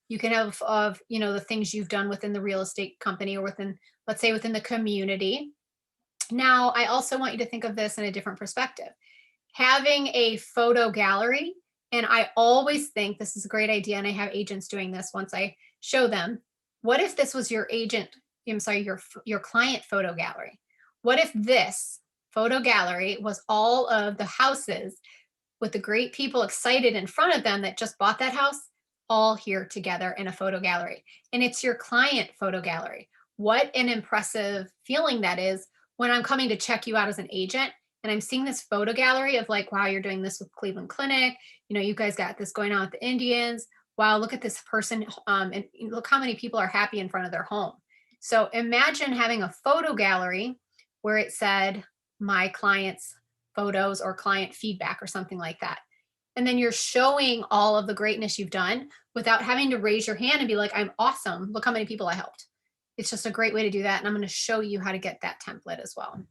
You can have of, the things you've done within the real estate company or within, let's say within the community. Now, I also want you to think of this in a different perspective. Having a photo gallery, and I always think this is a great idea, and I have agents doing this once I show them. What if this was your client photo gallery? What if this photo gallery was all of the houses with the great people excited in front of them that just bought that house, all here together in a photo gallery? And it's your client photo gallery. What an impressive feeling that is when I'm coming to check you out as an agent and I'm seeing this photo gallery of like, wow, you're doing this with Cleveland Clinic. You guys got this going on with the Indians. Wow, look at this person. And look how many people are happy in front of their home. So imagine having a photo gallery where it said my client's photos or client feedback or something like that. And then you're showing all of the greatness you've done without having to raise your hand and be like, I'm awesome. Look how many people I helped. It's just a great way to do that. And I'm going to show you how to get that template as well.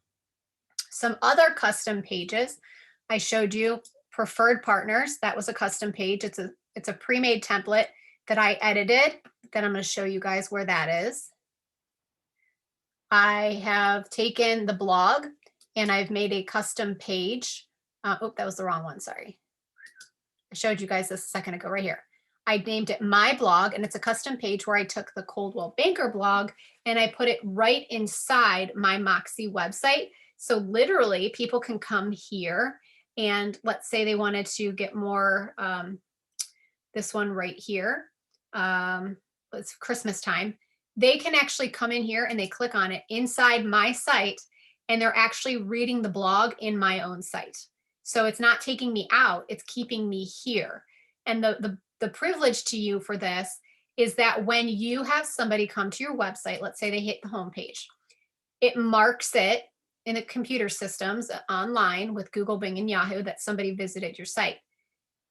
Some other custom pages. I showed you preferred partners. That was a custom page. It's a pre-made template that I edited. Then I'm going to show you guys where that is. I have taken the blog and I've made a custom page. Oh, that was the wrong one. Sorry. I showed you guys this a second ago right here. I named it My Blog, and it's a custom page where I took the Coldwell Banker blog and I put it right inside my Moxi website. So literally people can come here and let's say they wanted to get more, this one right here, it's Christmas time. They can actually come in here and they click on it inside my site and they're actually reading the blog in my own site. So it's not taking me out, it's keeping me here. And the privilege to you for this is that when you have somebody come to your website, let's say they hit the home page, it marks it in the computer systems online with Google, Bing, and Yahoo that somebody visited your site.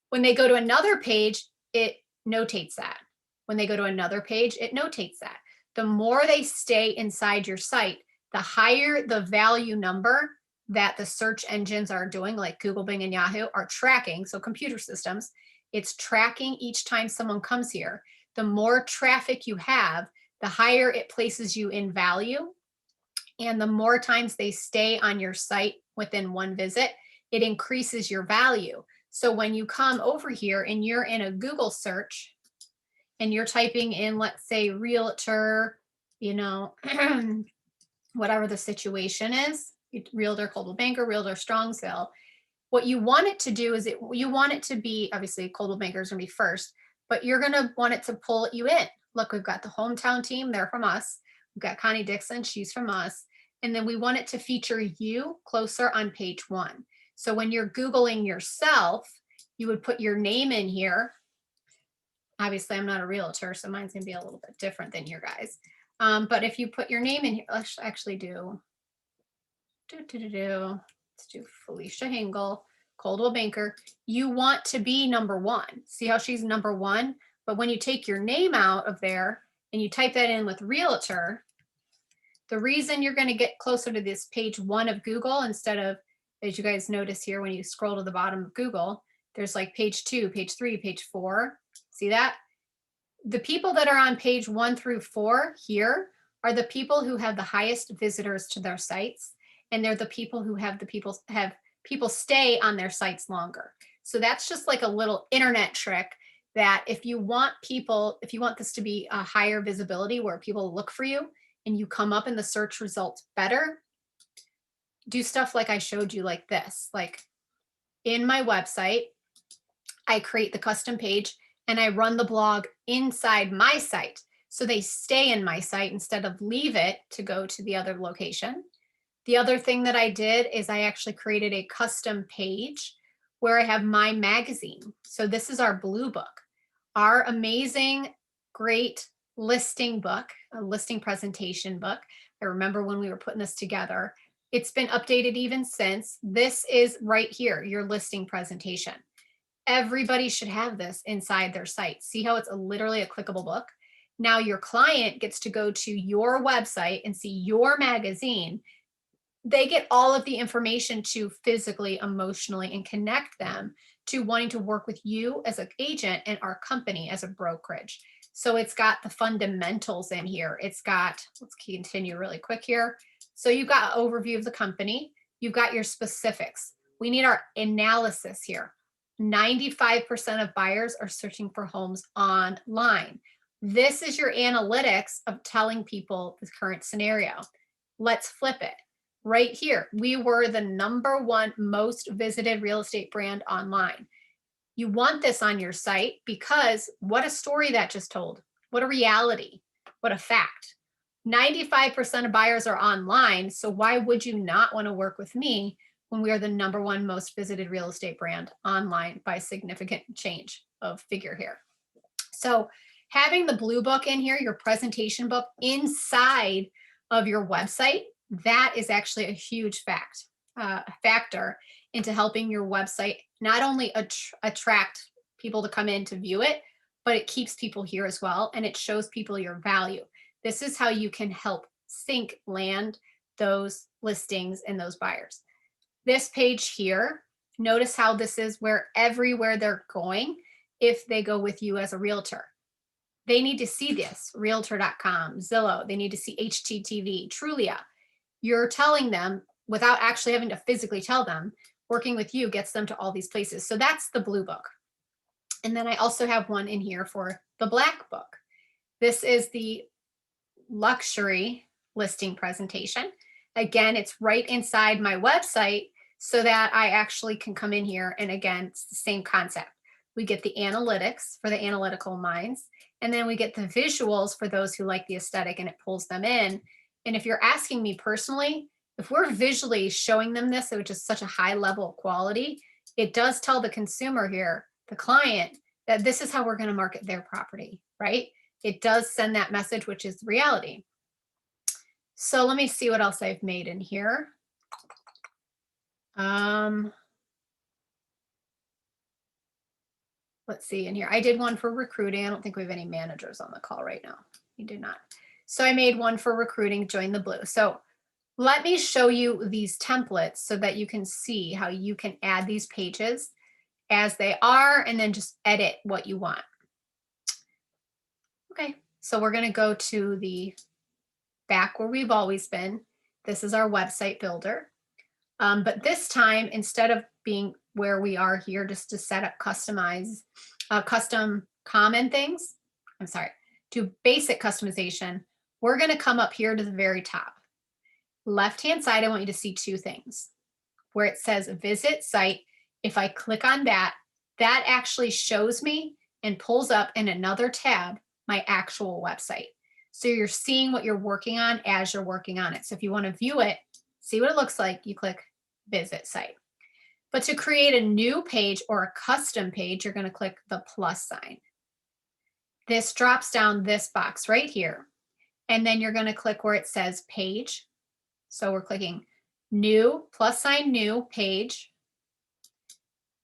When they go to another page, it notates that. When they go to another page, it notates that. The more they stay inside your site, the higher the value number that the search engines are doing, like Google, Bing, and Yahoo, are tracking. So computer systems, it's tracking each time someone comes here. The more traffic you have, the higher it places you in value. And the more times they stay on your site within one visit, it increases your value. So when you come over here and you're in a Google search and you're typing in, let's say, realtor, whatever the situation is, realtor, Coldwell Banker, realtor, Strongsville, what you want it to do is you want it to be, obviously Coldwell Banker is going to be first, but you're going to want it to pull you in. Look, we've got the hometown team, they're from us. We've got Connie Dixon, she's from us. And then we want it to feature you closer on page 1. So when you're Googling yourself, you would put your name in here. Obviously, I'm not a realtor, so mine's going to be a little bit different than your guys. But if you put your name in here, let's actually let's do Felicia Hingle, Coldwell Banker. You want to be number 1. See how she's number 1? But when you take your name out of there and you type that in with realtor, the reason you're going to get closer to this page 1 of Google instead of, as you guys notice here, when you scroll to the bottom of Google, there's like page 2, page 3, page 4. See that? The people that are on page 1 through 4 here are the people who have the highest visitors to their sites. And they're the people who have people stay on their sites longer. So that's just like a little internet trick that if you want this to be a higher visibility where people look for you and you come up in the search results better, do stuff like I showed you, like this. Like in my website, I create the custom page and I run the blog inside my site. So they stay in my site instead of leave it to go to the other location. The other thing that I did is I actually created a custom page where I have my magazine. So this is our blue book, our amazing, great listing book, a listing presentation book. I remember when we were putting this together. It's been updated even since. This is right here, your listing presentation. Everybody should have this inside their site. See how it's literally a clickable book? Now your client gets to go to your website and see your magazine. They get all of the information to physically, emotionally, and connect them to wanting to work with you as an agent and our company as a brokerage. So it's got the fundamentals in here. It's got, let's continue really quick here. So you've got an overview of the company. You've got your specifics. We need our analysis here. 95% of buyers are searching for homes online. This is your analytics of telling people the current scenario. Let's flip it. Right here, we were the #1 most visited real estate brand online. You want this on your site because what a story that just told. What a reality. What a fact. 95% of buyers are online. So why would you not want to work with me when we are the #1 most visited real estate brand online by significant change of figure here? So having the blue book in here, your presentation book inside of your website, that is actually a huge factor into helping your website not only attract people to come in to view it, but it keeps people here as well, and it shows people your value. This is how you can help land those listings and those buyers. This page here, notice how this is where everywhere they're going if they go with you as a realtor. They need to see this, realtor.com, Zillow, they need to see HGTV, Trulia. You're telling them without actually having to physically tell them, working with you gets them to all these places. So that's the blue book. And then I also have one in here for the black book. This is the luxury listing presentation. Again, it's right inside my website so that I actually can come in here. And again, it's the same concept. We get the analytics for the analytical minds, and then we get the visuals for those who like the aesthetic, and it pulls them in. And if you're asking me personally, if we're visually showing them this, which is such a high level of quality, it does tell the consumer here, the client, that this is how we're going to market their property, right? It does send that message, which is reality. So let me see what else I've made in here. Let's see in here. I did one for recruiting. I don't think we have any managers on the call right now. We do not. So I made one for recruiting, join the blue. So let me show you these templates so that you can see how you can add these pages as they are and then just edit what you want. Okay, so we're going to go to the back where we've always been. This is our website builder. But this time, instead of being where we are here just to set up custom common things, to basic customization, we're going to come up here to the very top. Left-hand side, I want you to see two things. Where it says visit site, if I click on that, that actually shows me and pulls up in another tab my actual website. So you're seeing what you're working on as you're working on it. So if you want to view it, see what it looks like, you click visit site. But to create a new page or a custom page, you're going to click the plus sign. This drops down this box right here. And then you're going to click where it says page. So we're clicking new, plus sign, new page.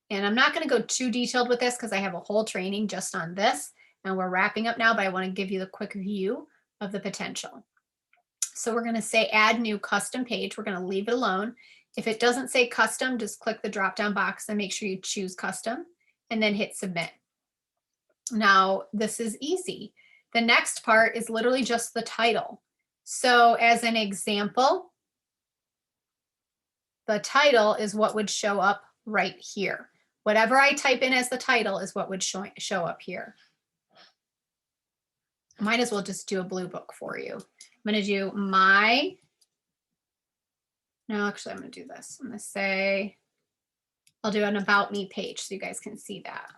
And I'm not going to go too detailed with this because I have a whole training just on this. And we're wrapping up now, but I want to give you the quick view of the potential. So we're going to say add new custom page. We're going to leave it alone. If it doesn't say custom, just click the drop down box and make sure you choose custom and then hit submit. Now this is easy. The next part is literally just the title. So as an example, the title is what would show up right here. Whatever I type in as the title is what would show up here. Might as well just do a blue book for you. I'm going to do my No, actually, I'm going to do this. I'm going to say, I'll do an about me page so you guys can see that.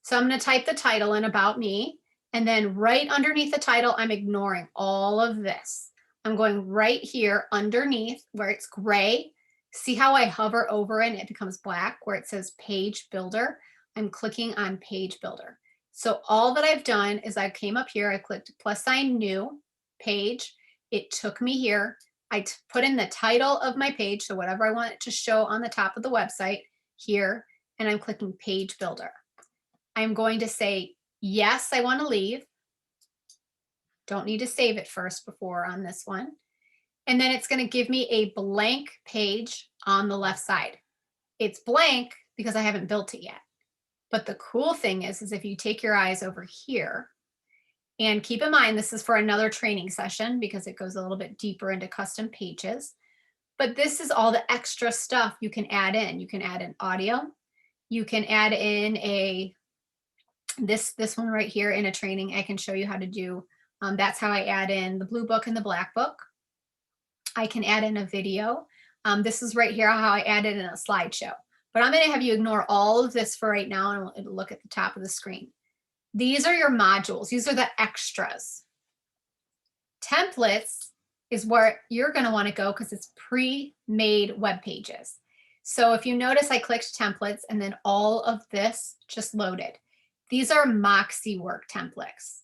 So I'm going to type the title in about me. And then right underneath the title, I'm ignoring all of this. I'm going right here underneath where it's gray. See how I hover over it and it becomes black where it says page builder. I'm clicking on page builder. So all that I've done is I came up here, I clicked plus sign new page. It took me here. I put in the title of my page, so whatever I want it to show on the top of the website here, and I'm clicking page builder. I'm going to say, yes, I want to leave. Don't need to save it first before on this one. And then it's going to give me a blank page on the left side. It's blank because I haven't built it yet. But the cool thing is if you take your eyes over here, and keep in mind, this is for another training session because it goes a little bit deeper into custom pages. But this is all the extra stuff you can add in. You can add in audio. You can add in this one right here in a training. I can show you how to do. That's how I add in the blue book and the black book. I can add in a video. This is right here how I added in a slideshow. But I'm going to have you ignore all of this for right now and look at the top of the screen. These are your modules. These are the extras. Templates is where you're going to want to go because it's pre-made web pages. So if you notice, I clicked templates and then all of this just loaded. These are Moxi work templates.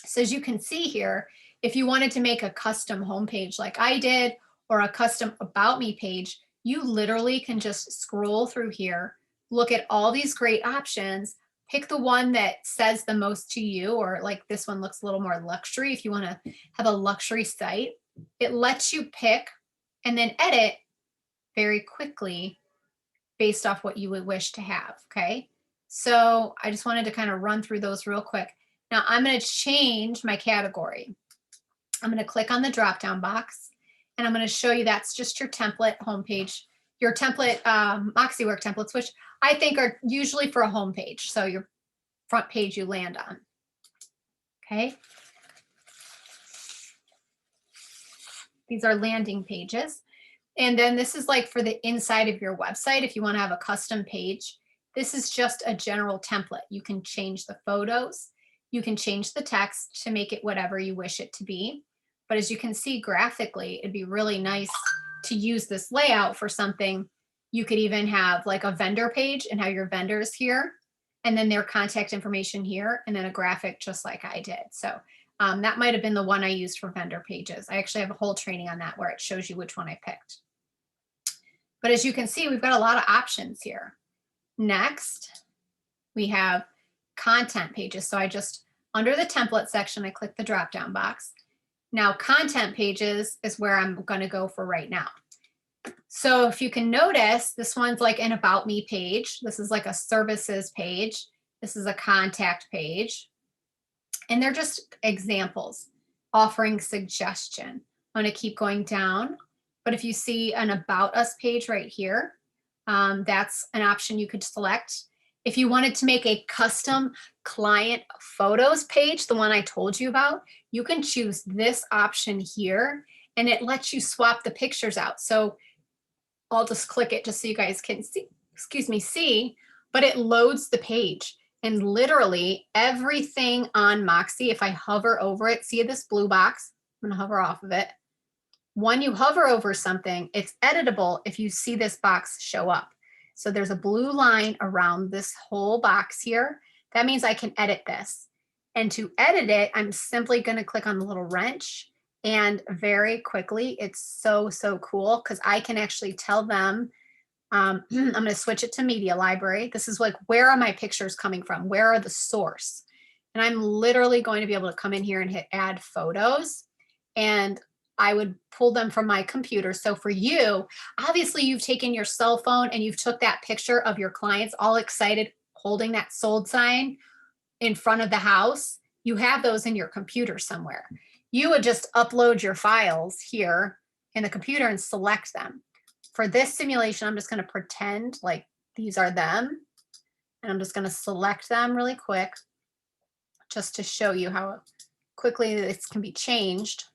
So as you can see here, if you wanted to make a custom homepage like I did or a custom about me page, you literally can just scroll through here, look at all these great options, pick the one that says the most to you, or like this one looks a little more luxury. If you want to have a luxury site, it lets you pick and then edit very quickly based off what you would wish to have. Okay. So I just wanted to kind of run through those real quick. Now I'm going to change my category. I'm going to click on the drop down box and I'm going to show you that's just your template homepage, your template Moxi work templates, which I think are usually for a homepage. So your front page you land on. Okay. These are landing pages. And then this is like for the inside of your website. If you want to have a custom page, this is just a general template. You can change the photos. You can change the text to make it whatever you wish it to be. But as you can see graphically, it'd be really nice to use this layout for something. You could even have like a vendor page and have your vendors here and then their contact information here and then a graphic just like I did. So that might have been the one I used for vendor pages. I actually have a whole training on that where it shows you which one I picked. But as you can see, we've got a lot of options here. Next, we have content pages. So I just, under the template section, I click the drop down box. Now content pages is where I'm going to go for right now. So if you can notice, this one's like an about me page. This is like a services page. This is a contact page. And they're just examples offering suggestion. I'm going to keep going down. But if you see an about us page right here, that's an option you could select. If you wanted to make a custom client photos page, the one I told you about, you can choose this option here and it lets you swap the pictures out. So I'll just click it just so you guys can see, but it loads the page. And literally everything on Moxi, if I hover over it, see this blue box? I'm gonna hover off of it. When you hover over something, it's editable if you see this box show up. So there's a blue line around this whole box here. That means I can edit this. And to edit it, I'm simply going to click on the little wrench. And very quickly, it's so cool because I can actually tell them, I'm going to switch it to media library. This is like, where are my pictures coming from? Where are the source? And I'm literally going to be able to come in here and hit add photos. And I would pull them from my computer. So for you, obviously you've taken your cell phone and you've took that picture of your clients all excited, holding that sold sign in front of the house. You have those in your computer somewhere. You would just upload your files here in the computer and select them. For this simulation, I'm just going to pretend like these are them. And I'm just going to select them really quick just to show you how quickly this can be changed.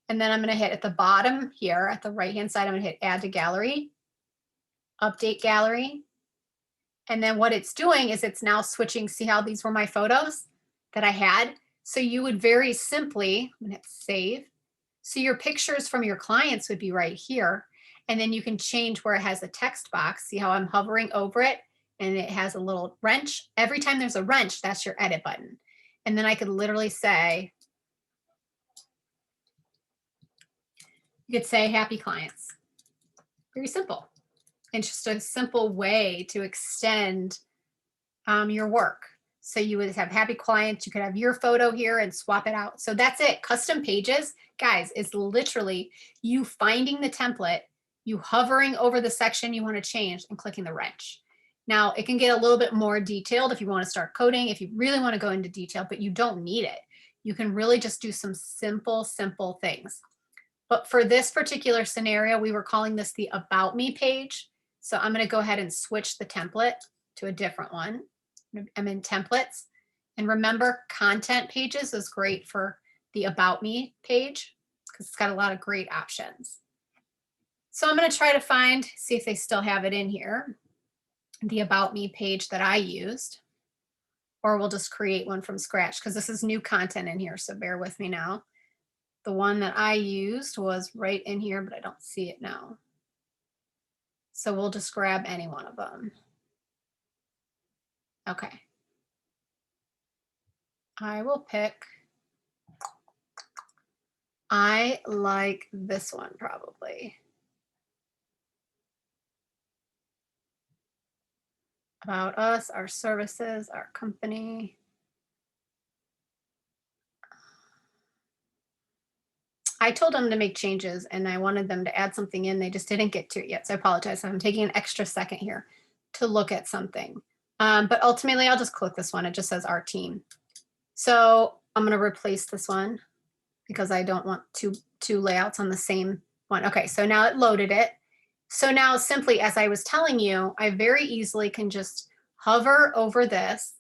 And then I'm going to hit at the bottom here at the right-hand side, I'm going to hit add to gallery, update gallery. And then what it's doing is it's now switching. See how these were my photos that I had? So you would very simply, I'm going to hit save. So your pictures from your clients would be right here. And then you can change where it has a text box. See how I'm hovering over it and it has a little wrench. Every time there's a wrench, that's your edit button. And then I could literally say, you could say happy clients. Very simple. And just a simple way to extend your work. So you would have happy clients. You could have your photo here and swap it out. So that's it. Custom pages, guys, is literally you finding the template, you hovering over the section you want to change and clicking the wrench. Now it can get a little bit more detailed if you want to start coding, if you really want to go into detail, but you don't need it. You can really just do some simple things. But for this particular scenario, we were calling this the About Me page. So I'm going to go ahead and switch the template to a different one. I'm in templates. And remember, content pages is great for the About Me page because it's got a lot of great options. So I'm going to try to see if they still have it in here, the About Me page that I used, or we'll just create one from scratch because this is new content in here. So bear with me now. The one that I used was right in here, but I don't see it now. So we'll just grab any one of them. Okay. I will pick, I like this one probably. About us, our services, our company. I told them to make changes and I wanted them to add something in. They just didn't get to it yet. So I apologize. I'm taking an extra second here to look at something. But ultimately, I'll just click this one. It just says our team. So I'm going to replace this one because I don't want two layouts on the same one. Okay, so now it loaded it. So now simply, as I was telling you, I very easily can just hover over this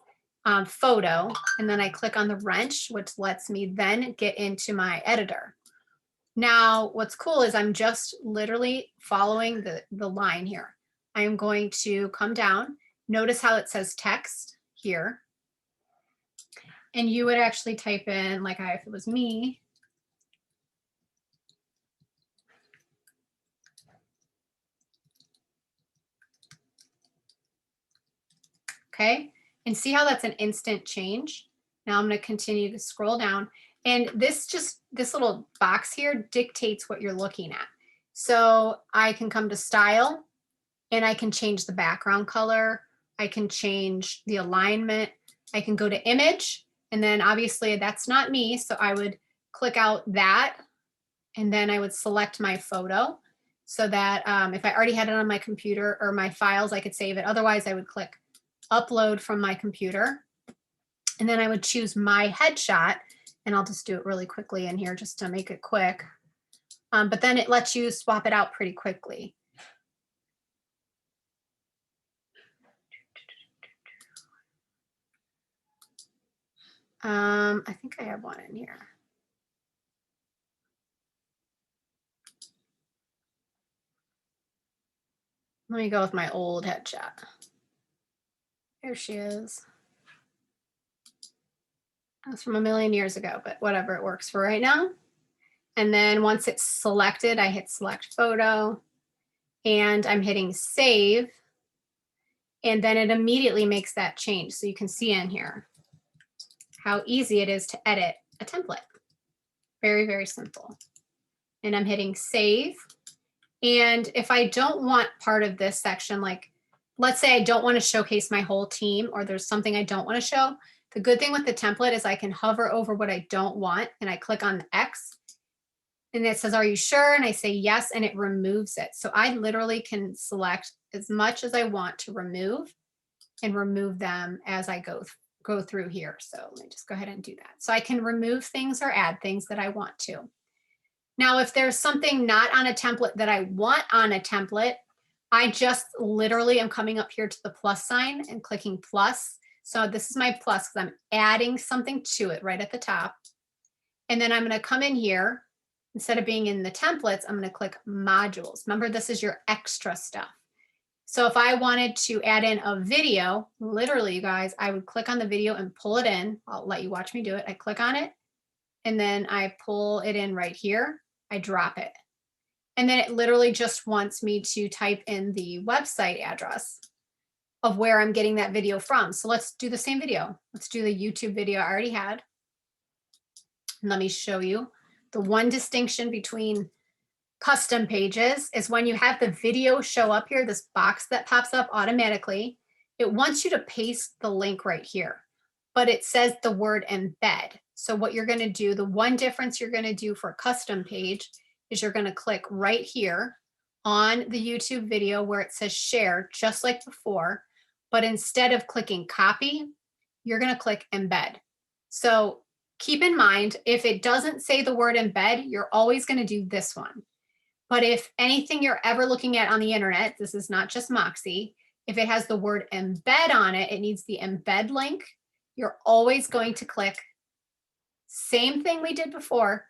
photo, and then I click on the wrench, which lets me then get into my editor. Now, what's cool is I'm just literally following the line here. I am going to come down. Notice how it says text here. And you would actually type in, like if it was me, okay? And see how that's an instant change? Now I'm going to continue to scroll down. And this little box here dictates what you're looking at. So I can come to style and I can change the background color. I can change the alignment. I can go to image. And then obviously that's not me. So I would click out that. And then I would select my photo so that if I already had it on my computer or my files, I could save it. Otherwise, I would click upload from my computer. And then I would choose my headshot. And I'll just do it really quickly in here just to make it quick. But then it lets you swap it out pretty quickly. I think I have one in here. Let me go with my old headshot. There she is. That's from a million years ago, but whatever, it works for right now. And then once it's selected, I hit select photo and I'm hitting save. And then it immediately makes that change. So you can see in here how easy it is to edit a template. Very, very simple. And I'm hitting save. And if I don't want part of this section, like let's say I don't want to showcase my whole team or there's something I don't want to show, the good thing with the template is I can hover over what I don't want and I click on the X and it says, are you sure? And I say yes, and it removes it. So I literally can select as much as I want to remove and remove them as I go through here. So let me just go ahead and do that. So I can remove things or add things that I want to. Now, if there's something not on a template that I want on a template, I just literally am coming up here to the plus sign and clicking plus. So this is my plus because I'm adding something to it right at the top. And then I'm going to come in here Instead of being in the templates, I'm going to click modules. Remember, this is your extra stuff. So if I wanted to add in a video, literally, you guys, I would click on the video and pull it in. I'll let you watch me do it. I click on it, and then I pull it in right here. I drop it. And then it literally just wants me to type in the website address of where I'm getting that video from. So let's do the same video. Let's do the YouTube video I already had. And let me show you. The one distinction between custom pages is when you have the video show up here, this box that pops up automatically, it wants you to paste the link right here, but it says the word embed. So what you're going to do, the one difference you're going to do for a custom page is you're going to click right here on the YouTube video where it says share, just like before, but instead of clicking copy, you're going to click embed. So keep in mind, if it doesn't say the word embed, you're always going to do this one. But if anything you're ever looking at on the internet, this is not just Moxi, if it has the word embed on it, it needs the embed link. You're always going to click same thing we did before,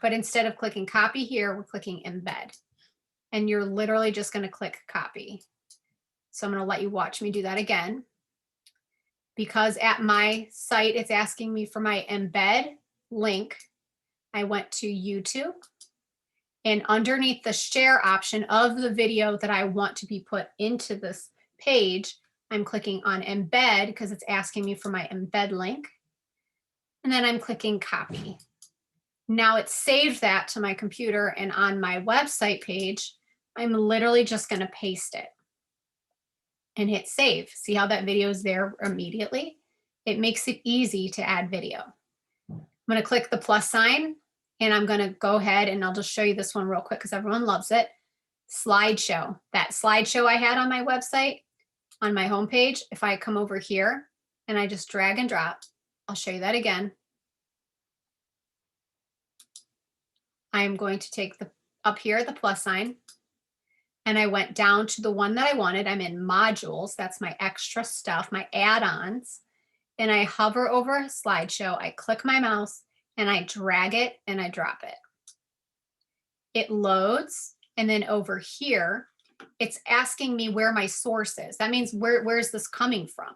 but instead of clicking copy here, we're clicking embed. And you're literally just going to click copy. So I'm going to let you watch me do that again. Because at my site, it's asking me for my embed link. I went to YouTube. And underneath the share option of the video that I want to be put into this page, I'm clicking on embed because it's asking me for my embed link. And then I'm clicking copy. Now it's saved that to my computer, and on my website page, I'm literally just going to paste it and hit save. See how that video is there immediately? It makes it easy to add video. I'm going to click the plus sign. And I'm going to go ahead and I'll just show you this one real quick because everyone loves it. Slideshow. That slideshow I had on my website, on my homepage, if I come over here and I just drag and drop, I'll show you that again. I'm going to take the up here, the plus sign, and I went down to the one that I wanted. I'm in modules. That's my extra stuff, my add-ons. And I hover over a slideshow. I click my mouse and I drag it and I drop it. It loads, and then over here, it's asking me where my source is. That means where is this coming from?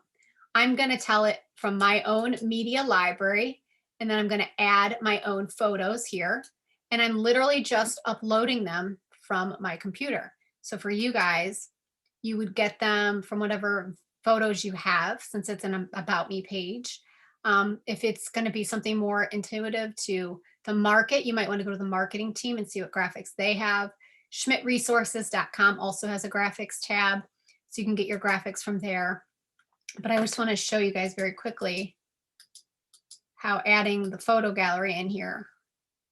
I'm going to tell it from my own media library, and then I'm going to add my own photos here, and I'm literally just uploading them from my computer. So for you guys, you would get them from whatever photos you have, since it's an About Me page. If it's going to be something more intuitive to the market, you might want to go to the marketing team and see what graphics they have. schmidtresources.com also has a graphics tab, so you can get your graphics from there. But I just want to show you guys very quickly how adding the photo gallery in here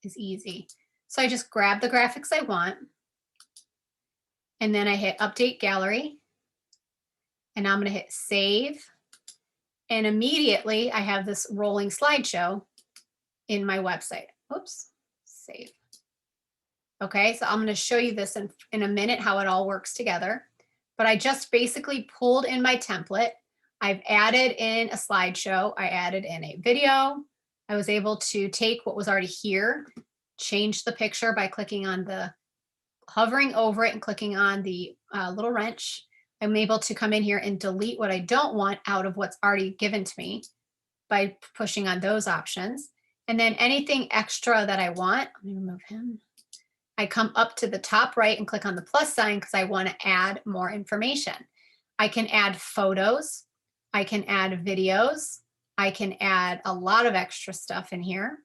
is easy. So I just grab the graphics I want, and then I hit update gallery, and now I'm going to hit save. And immediately I have this rolling slideshow in my website. Oops, save. Okay, so I'm going to show you this in a minute, how it all works together. But I just basically pulled in my template. I've added in a slideshow. I added in a video. I was able to take what was already here, change the picture by clicking on hovering over it and clicking on the little wrench. I'm able to come in here and delete what I don't want out of what's already given to me by pushing on those options. And then anything extra that I want, let me remove him. I come up to the top right and click on the plus sign because I want to add more information. I can add photos. I can add videos. I can add a lot of extra stuff in here.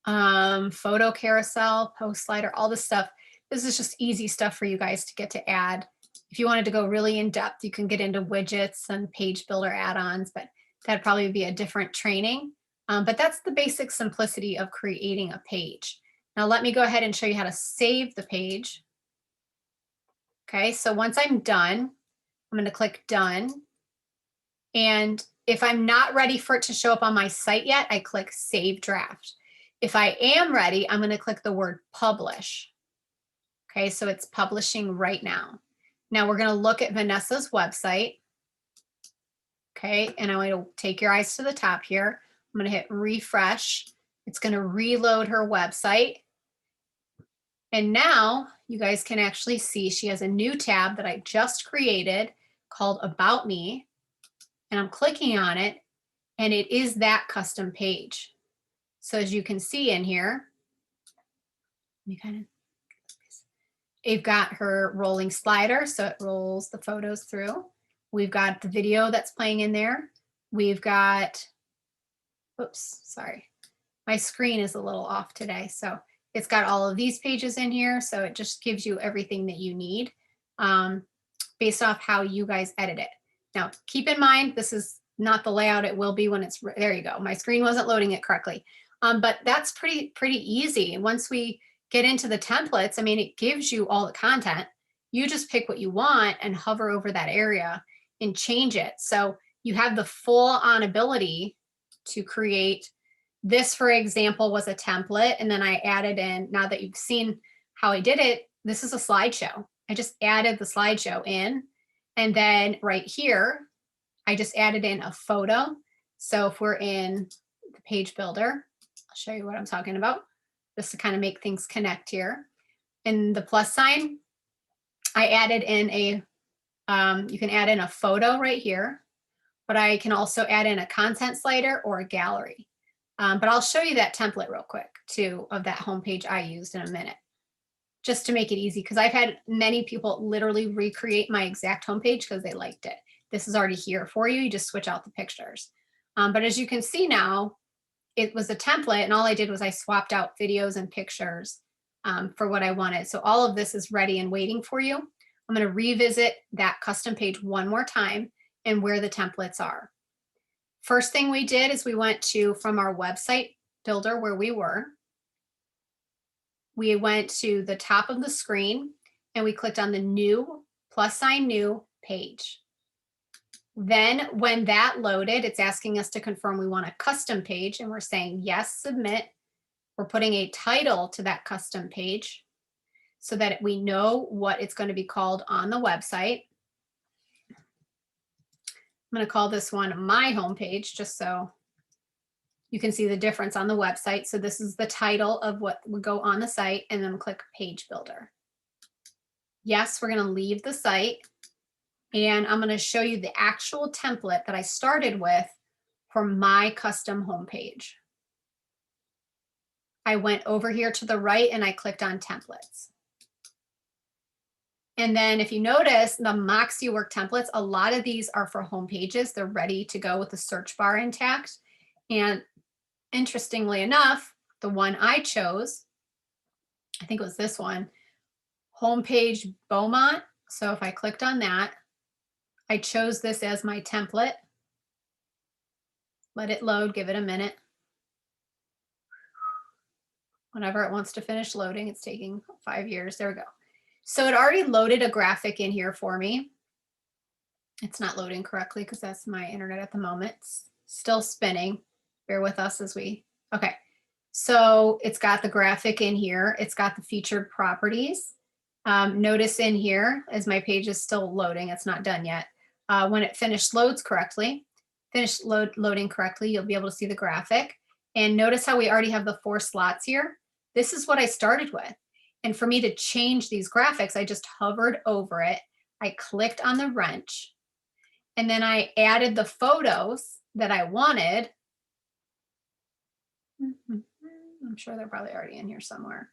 Photo carousel, post slider, all this stuff. This is just easy stuff for you guys to get to add. If you wanted to go really in depth, you can get into widgets and page builder add-ons, but that'd probably be a different training. But that's the basic simplicity of creating a page. Now let me go ahead and show you how to save the page. Okay, so once I'm done, I'm going to click done. And if I'm not ready for it to show up on my site yet, I click save draft. If I am ready, I'm going to click the word publish. Okay, so it's publishing right now. Now we're going to look at Vanessa's website. Okay, and I want to take your eyes to the top here. I'm going to hit refresh. It's going to reload her website. And now you guys can actually see she has a new tab that I just created called About Me. And I'm clicking on it, and it is that custom page. So as you can see in here, you've got her rolling slider, so it rolls the photos through. We've got the video that's playing in there. We've got, oops, sorry. My screen is a little off today. So it's got all of these pages in here. So it just gives you everything that you need based off how you guys edit it. Now, keep in mind, this is not the layout it will be when it's, there you go. My screen wasn't loading it correctly. But that's pretty easy. And once we get into the templates, I mean, it gives you all the content. You just pick what you want and hover over that area and change it. So you have the full on ability to create. This, for example, was a template. And then I added in, now that you've seen how I did it, this is a slideshow. I just added the slideshow in. And then right here, I just added in a photo. So if we're in the page builder, I'll show you what I'm talking about, just to kind of make things connect here. In the plus sign, I added in a, you can add in a photo right here, but I can also add in a content slider or a gallery. But I'll show you that template real quick too, of that homepage I used in a minute, just to make it easy, because I've had many people literally recreate my exact homepage because they liked it. This is already here for you. You just switch out the pictures. But as you can see now, it was a template, and all I did was I swapped out videos and pictures for what I wanted. So all of this is ready and waiting for you. I'm going to revisit that custom page one more time and where the templates are. First thing we did is we went to, from our website builder where we went to the top of the screen and we clicked on the new plus sign new page. Then when that loaded, it's asking us to confirm we want a custom page, and we're saying yes, submit. We're putting a title to that custom page so that we know what it's going to be called on the website. I'm going to call this one my homepage, just so you can see the difference on the website. So this is the title of what would go on the site, and then click Page Builder. Yes, we're going to leave the site, and I'm going to show you the actual template that I started with for my custom homepage. I went over here to the right and I clicked on templates. And then if you notice the Moxi work templates, a lot of these are for home pages. They're ready to go with the search bar intact. And interestingly enough, the one I chose, I think it was this one, Homepage Beaumont. So if I clicked on that, I chose this as my template. Let it load, give it a minute. Whenever it wants to finish loading, it's taking 5 years. There we go. So it already loaded a graphic in here for me. It's not loading correctly because that's my internet at the moment. It's still spinning. Bear with us as we, okay. So it's got the graphic in here. It's got the featured properties. Notice in here, as my page is still loading, it's not done yet. When it loading correctly, you'll be able to see the graphic. And notice how we already have the 4 slots here. This is what I started with. And for me to change these graphics, I just hovered over it. I clicked on the wrench, and then I added the photos that I wanted. I'm sure they're probably already in here somewhere.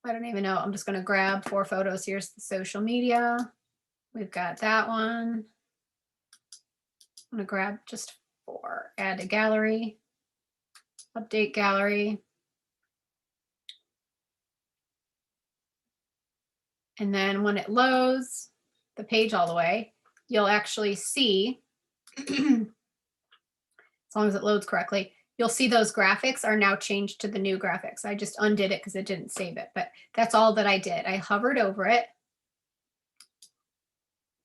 I don't even know. I'm just going to grab 4 photos. Here's the social media. We've got that one. I'm going to grab just 4. Add to gallery. Update gallery. And then when it loads the page all the way, you'll actually see, as long as it loads correctly, you'll see those graphics are now changed to the new graphics. I just undid it because it didn't save it, but that's all that I did. I hovered over it,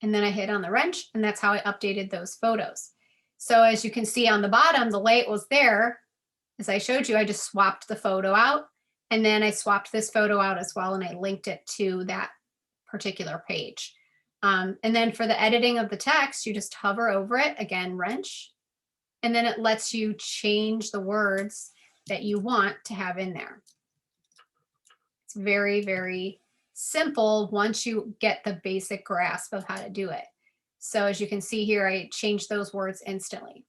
and then I hit on the wrench, and that's how I updated those photos. So as you can see on the bottom, the way it was there, as I showed you, I just swapped the photo out, and then I swapped this photo out as well, and I linked it to that particular page. And then for the editing of the text, you just hover over it, again, wrench, and then it lets you change the words that you want to have in there. It's very, very simple once you get the basic grasp of how to do it. So as you can see here, I changed those words instantly.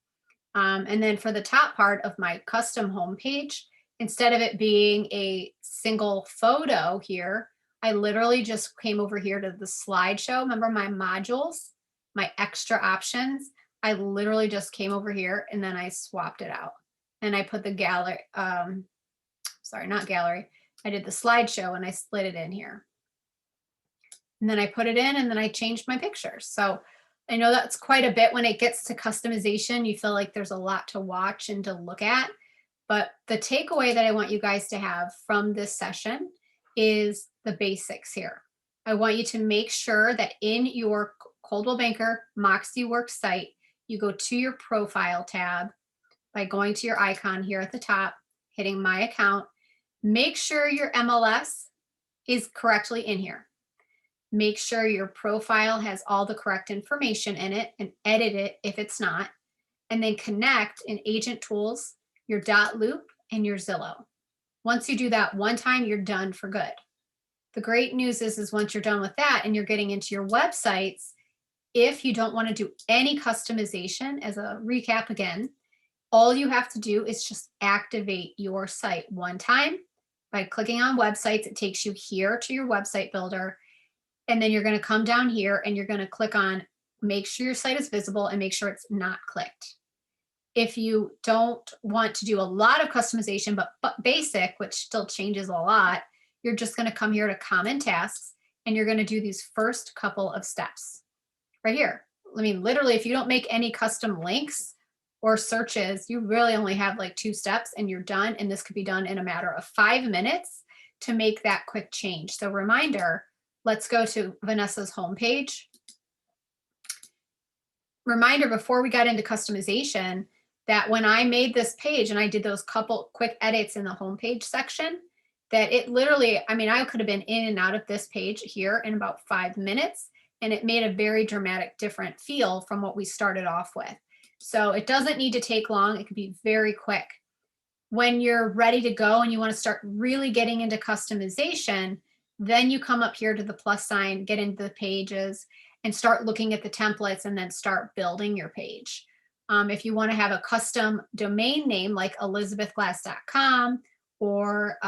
And then for the top part of my custom homepage, instead of it being a single photo here, I literally just came over here to the slideshow. Remember my modules, my extra options? I literally just came over here and then I swapped it out. And I put the gallery, sorry, not gallery. I did the slideshow and I slid it in here. And then I put it in and then I changed my pictures. So I know that's quite a bit when it gets to customization. You feel like there's a lot to watch and to look at. But the takeaway that I want you guys to have from this session is the basics here. I want you to make sure that in your Coldwell Banker Moxi Works site, you go to your profile tab by going to your icon here at the top, hitting my account. Make sure your MLS is correctly in here. Make sure your profile has all the correct information in it and edit it if it's not. And then connect in Agent Tools, your dot loop, and your Zillow. Once you do that one time, you're done for good. The great news is once you're done with that and you're getting into your websites, if you don't want to do any customization, as a recap again, all you have to do is just activate your site one time by clicking on websites. It takes you here to your website builder. And then you're going to come down here and you're going to click on make sure your site is visible and make sure it's not clicked. If you don't want to do a lot of customization, but basic, which still changes a lot, you're just going to come here to common tasks and you're going to do these first couple of steps right here. I mean, literally, if you don't make any custom links or searches, you really only have like 2 steps and you're done. And this could be done in a matter of 5 minutes to make that quick change. So reminder, let's go to Vanessa's homepage. Reminder before we got into customization that when I made this page and I did those couple quick edits in the homepage section, that it literally, I mean, I could have been in and out of this page here in about 5 minutes, and it made a very dramatic different feel from what we started off with. So it doesn't need to take long. It could be very quick. When you're ready to go and you want to start really getting into customization, then you come up here to the plus sign, get into the pages, and start looking at the templates and then start building your page. If you want to have a custom domain name like elizabethglass.com, or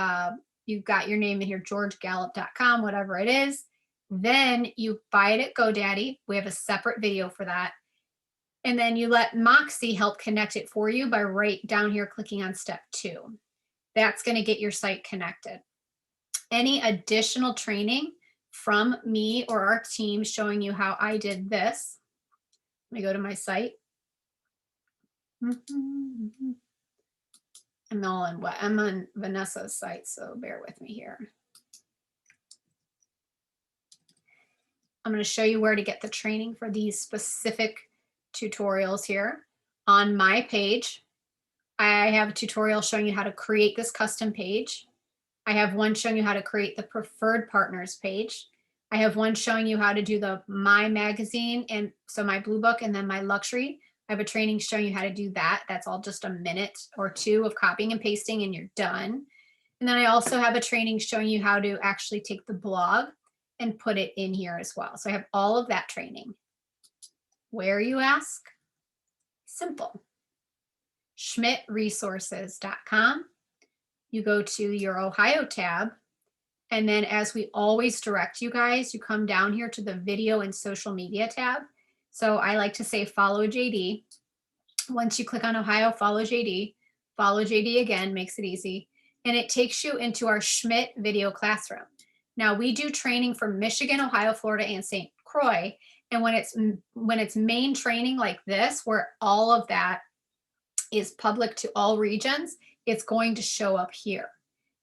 you've got your name in here, georgegallup.com, whatever it is, then you buy it at GoDaddy. We have a separate video for that. And then you let Moxi help connect it for you by right down here clicking on step 2. That's going to get your site connected. Any additional training from me or our team showing you how I did this. Let me go to my site. I'm on Vanessa's site, so bear with me here. I'm going to show you where to get the training for these specific tutorials here. On my page, I have a tutorial showing you how to create this custom page. I have one showing you how to create the preferred partners page. I have one showing you how to do the My Magazine, and so my Blue Book, and then my Luxury. I have a training showing you how to do that. That's all just a minute or 2 of copying and pasting and you're done. And then I also have a training showing you how to actually take the blog and put it in here as well. So I have all of that training. Where, you ask? Simple. schmidtresources.com. You go to your Ohio tab, and then as we always direct you guys, you come down here to the video and social media tab. So I like to say follow JD. Once you click on Ohio, follow JD again, makes it easy. And it takes you into our Schmidt video classroom. Now we do training for Michigan, Ohio, Florida, and St. Croix. And when it's main training like this, where all of that is public to all regions, it's going to show up here.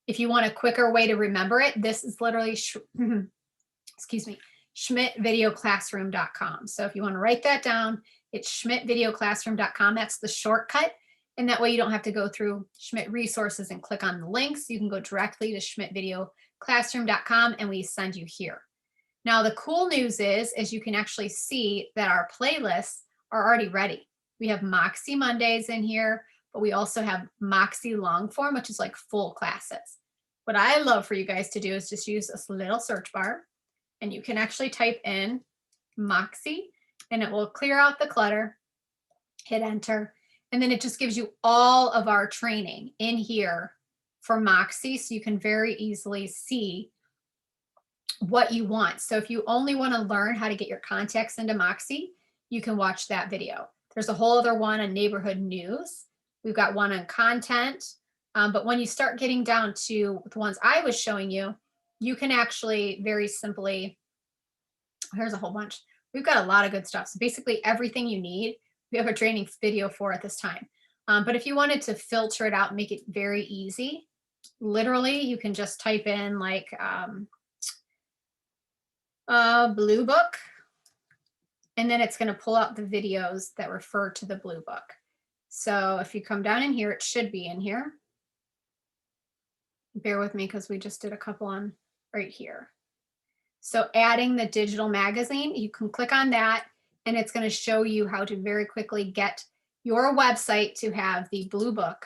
If you want a quicker way to remember it, this is literally, excuse me, schmidtvideoclassroom.com. So if you want to write that down, it's schmidtvideoclassroom.com. That's the shortcut. And that way you don't have to go through Schmidt Resources and click on the links. You can go directly to schmidtvideoclassroom.com and we send you here. Now, the cool news is you can actually see that our playlists are already ready. We have Moxi Mondays in here, but we also have Moxi long form, which is like full classes. What I love for you guys to do is just use this little search bar, and you can actually type in Moxi and it will clear out the clutter, hit enter, and then it just gives you all of our training in here for Moxi, so you can very easily see what you want. So if you only want to learn how to get your contacts into Moxi, you can watch that video. There's a whole other one on neighborhood news. We've got one on content. But when you start getting down to the ones I was showing you, you can actually very simply, here's a whole bunch. We've got a lot of good stuff. So basically everything you need, we have a training video for at this time. But if you wanted to filter it out and make it very easy, literally you can just type in like blue book, and then it's going to pull out the videos that refer to the blue book. So if you come down in here, it should be in here. Bear with me because we just did a couple on right here. So adding the digital magazine, you can click on that and it's going to show you how to very quickly get your website to have the blue book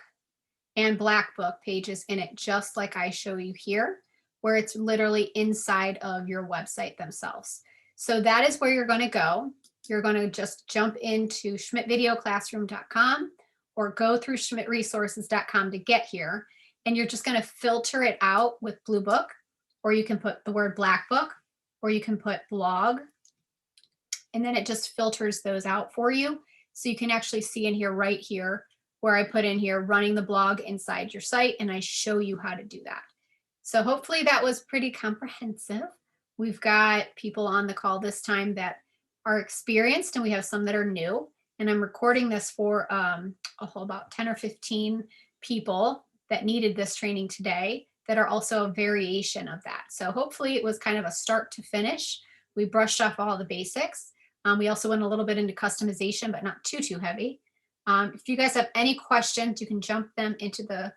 and black book pages in it, just like I show you here, where it's literally inside of your website themselves. So that is where you're going to go. You're going to just jump into schmidtvideoclassroom.com or go through schmidtresources.com to get here. And you're just going to filter it out with blue book, or you can put the word black book, or you can put blog. And then it just filters those out for you. So you can actually see in here, right here, where I put in here, running the blog inside your site, and I show you how to do that. So hopefully that was pretty comprehensive. We've got people on the call this time that are experienced, and we have some that are new. And I'm recording this for about 10 or 15 people that needed this training today that are also a variation of that. So hopefully it was kind of a start to finish. We brushed off all the basics. We also went a little bit into customization, but not too heavy. If you guys have any questions, you can jump them into the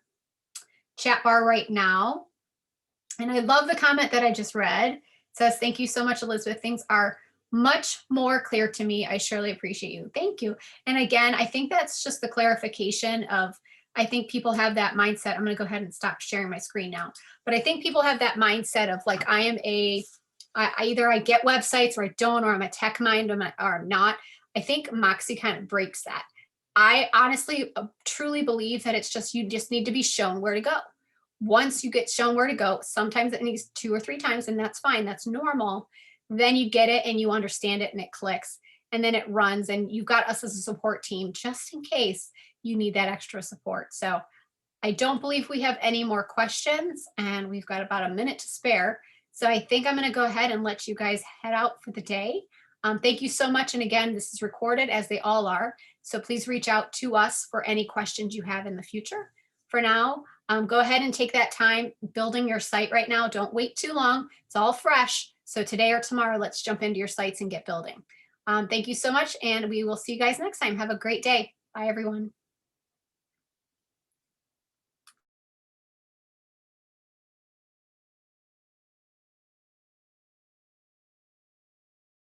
chat bar right now. And I love the comment that I just read. It says, thank you so much, Elizabeth. Things are much more clear to me. I surely appreciate you. Thank you. And again, I think that's just the clarification of, I think people have that mindset. I'm going to go ahead and stop sharing my screen now. But I think people have that mindset of like, either I get websites or I don't, or I'm a tech mind or I'm not. I think Moxi kind of breaks that. I honestly truly believe that it's just, you just need to be shown where to go. Once you get shown where to go, sometimes it needs 2 or 3 times, and that's fine. That's normal. Then you get it and you understand it and it clicks, and then it runs, and you've got us as a support team just in case you need that extra support. So I don't believe we have any more questions, and we've got about a minute to spare. So I think I'm going to go ahead and let you guys head out for the day. Thank you so much. And again, this is recorded, as they all are. So please reach out to us for any questions you have in the future. For now, go ahead and take that time building your site right now. Don't wait too long. It's all fresh. So today or tomorrow, let's jump into your sites and get building. Thank you so much. And we will see you guys next time. Have a great day. Bye, everyone.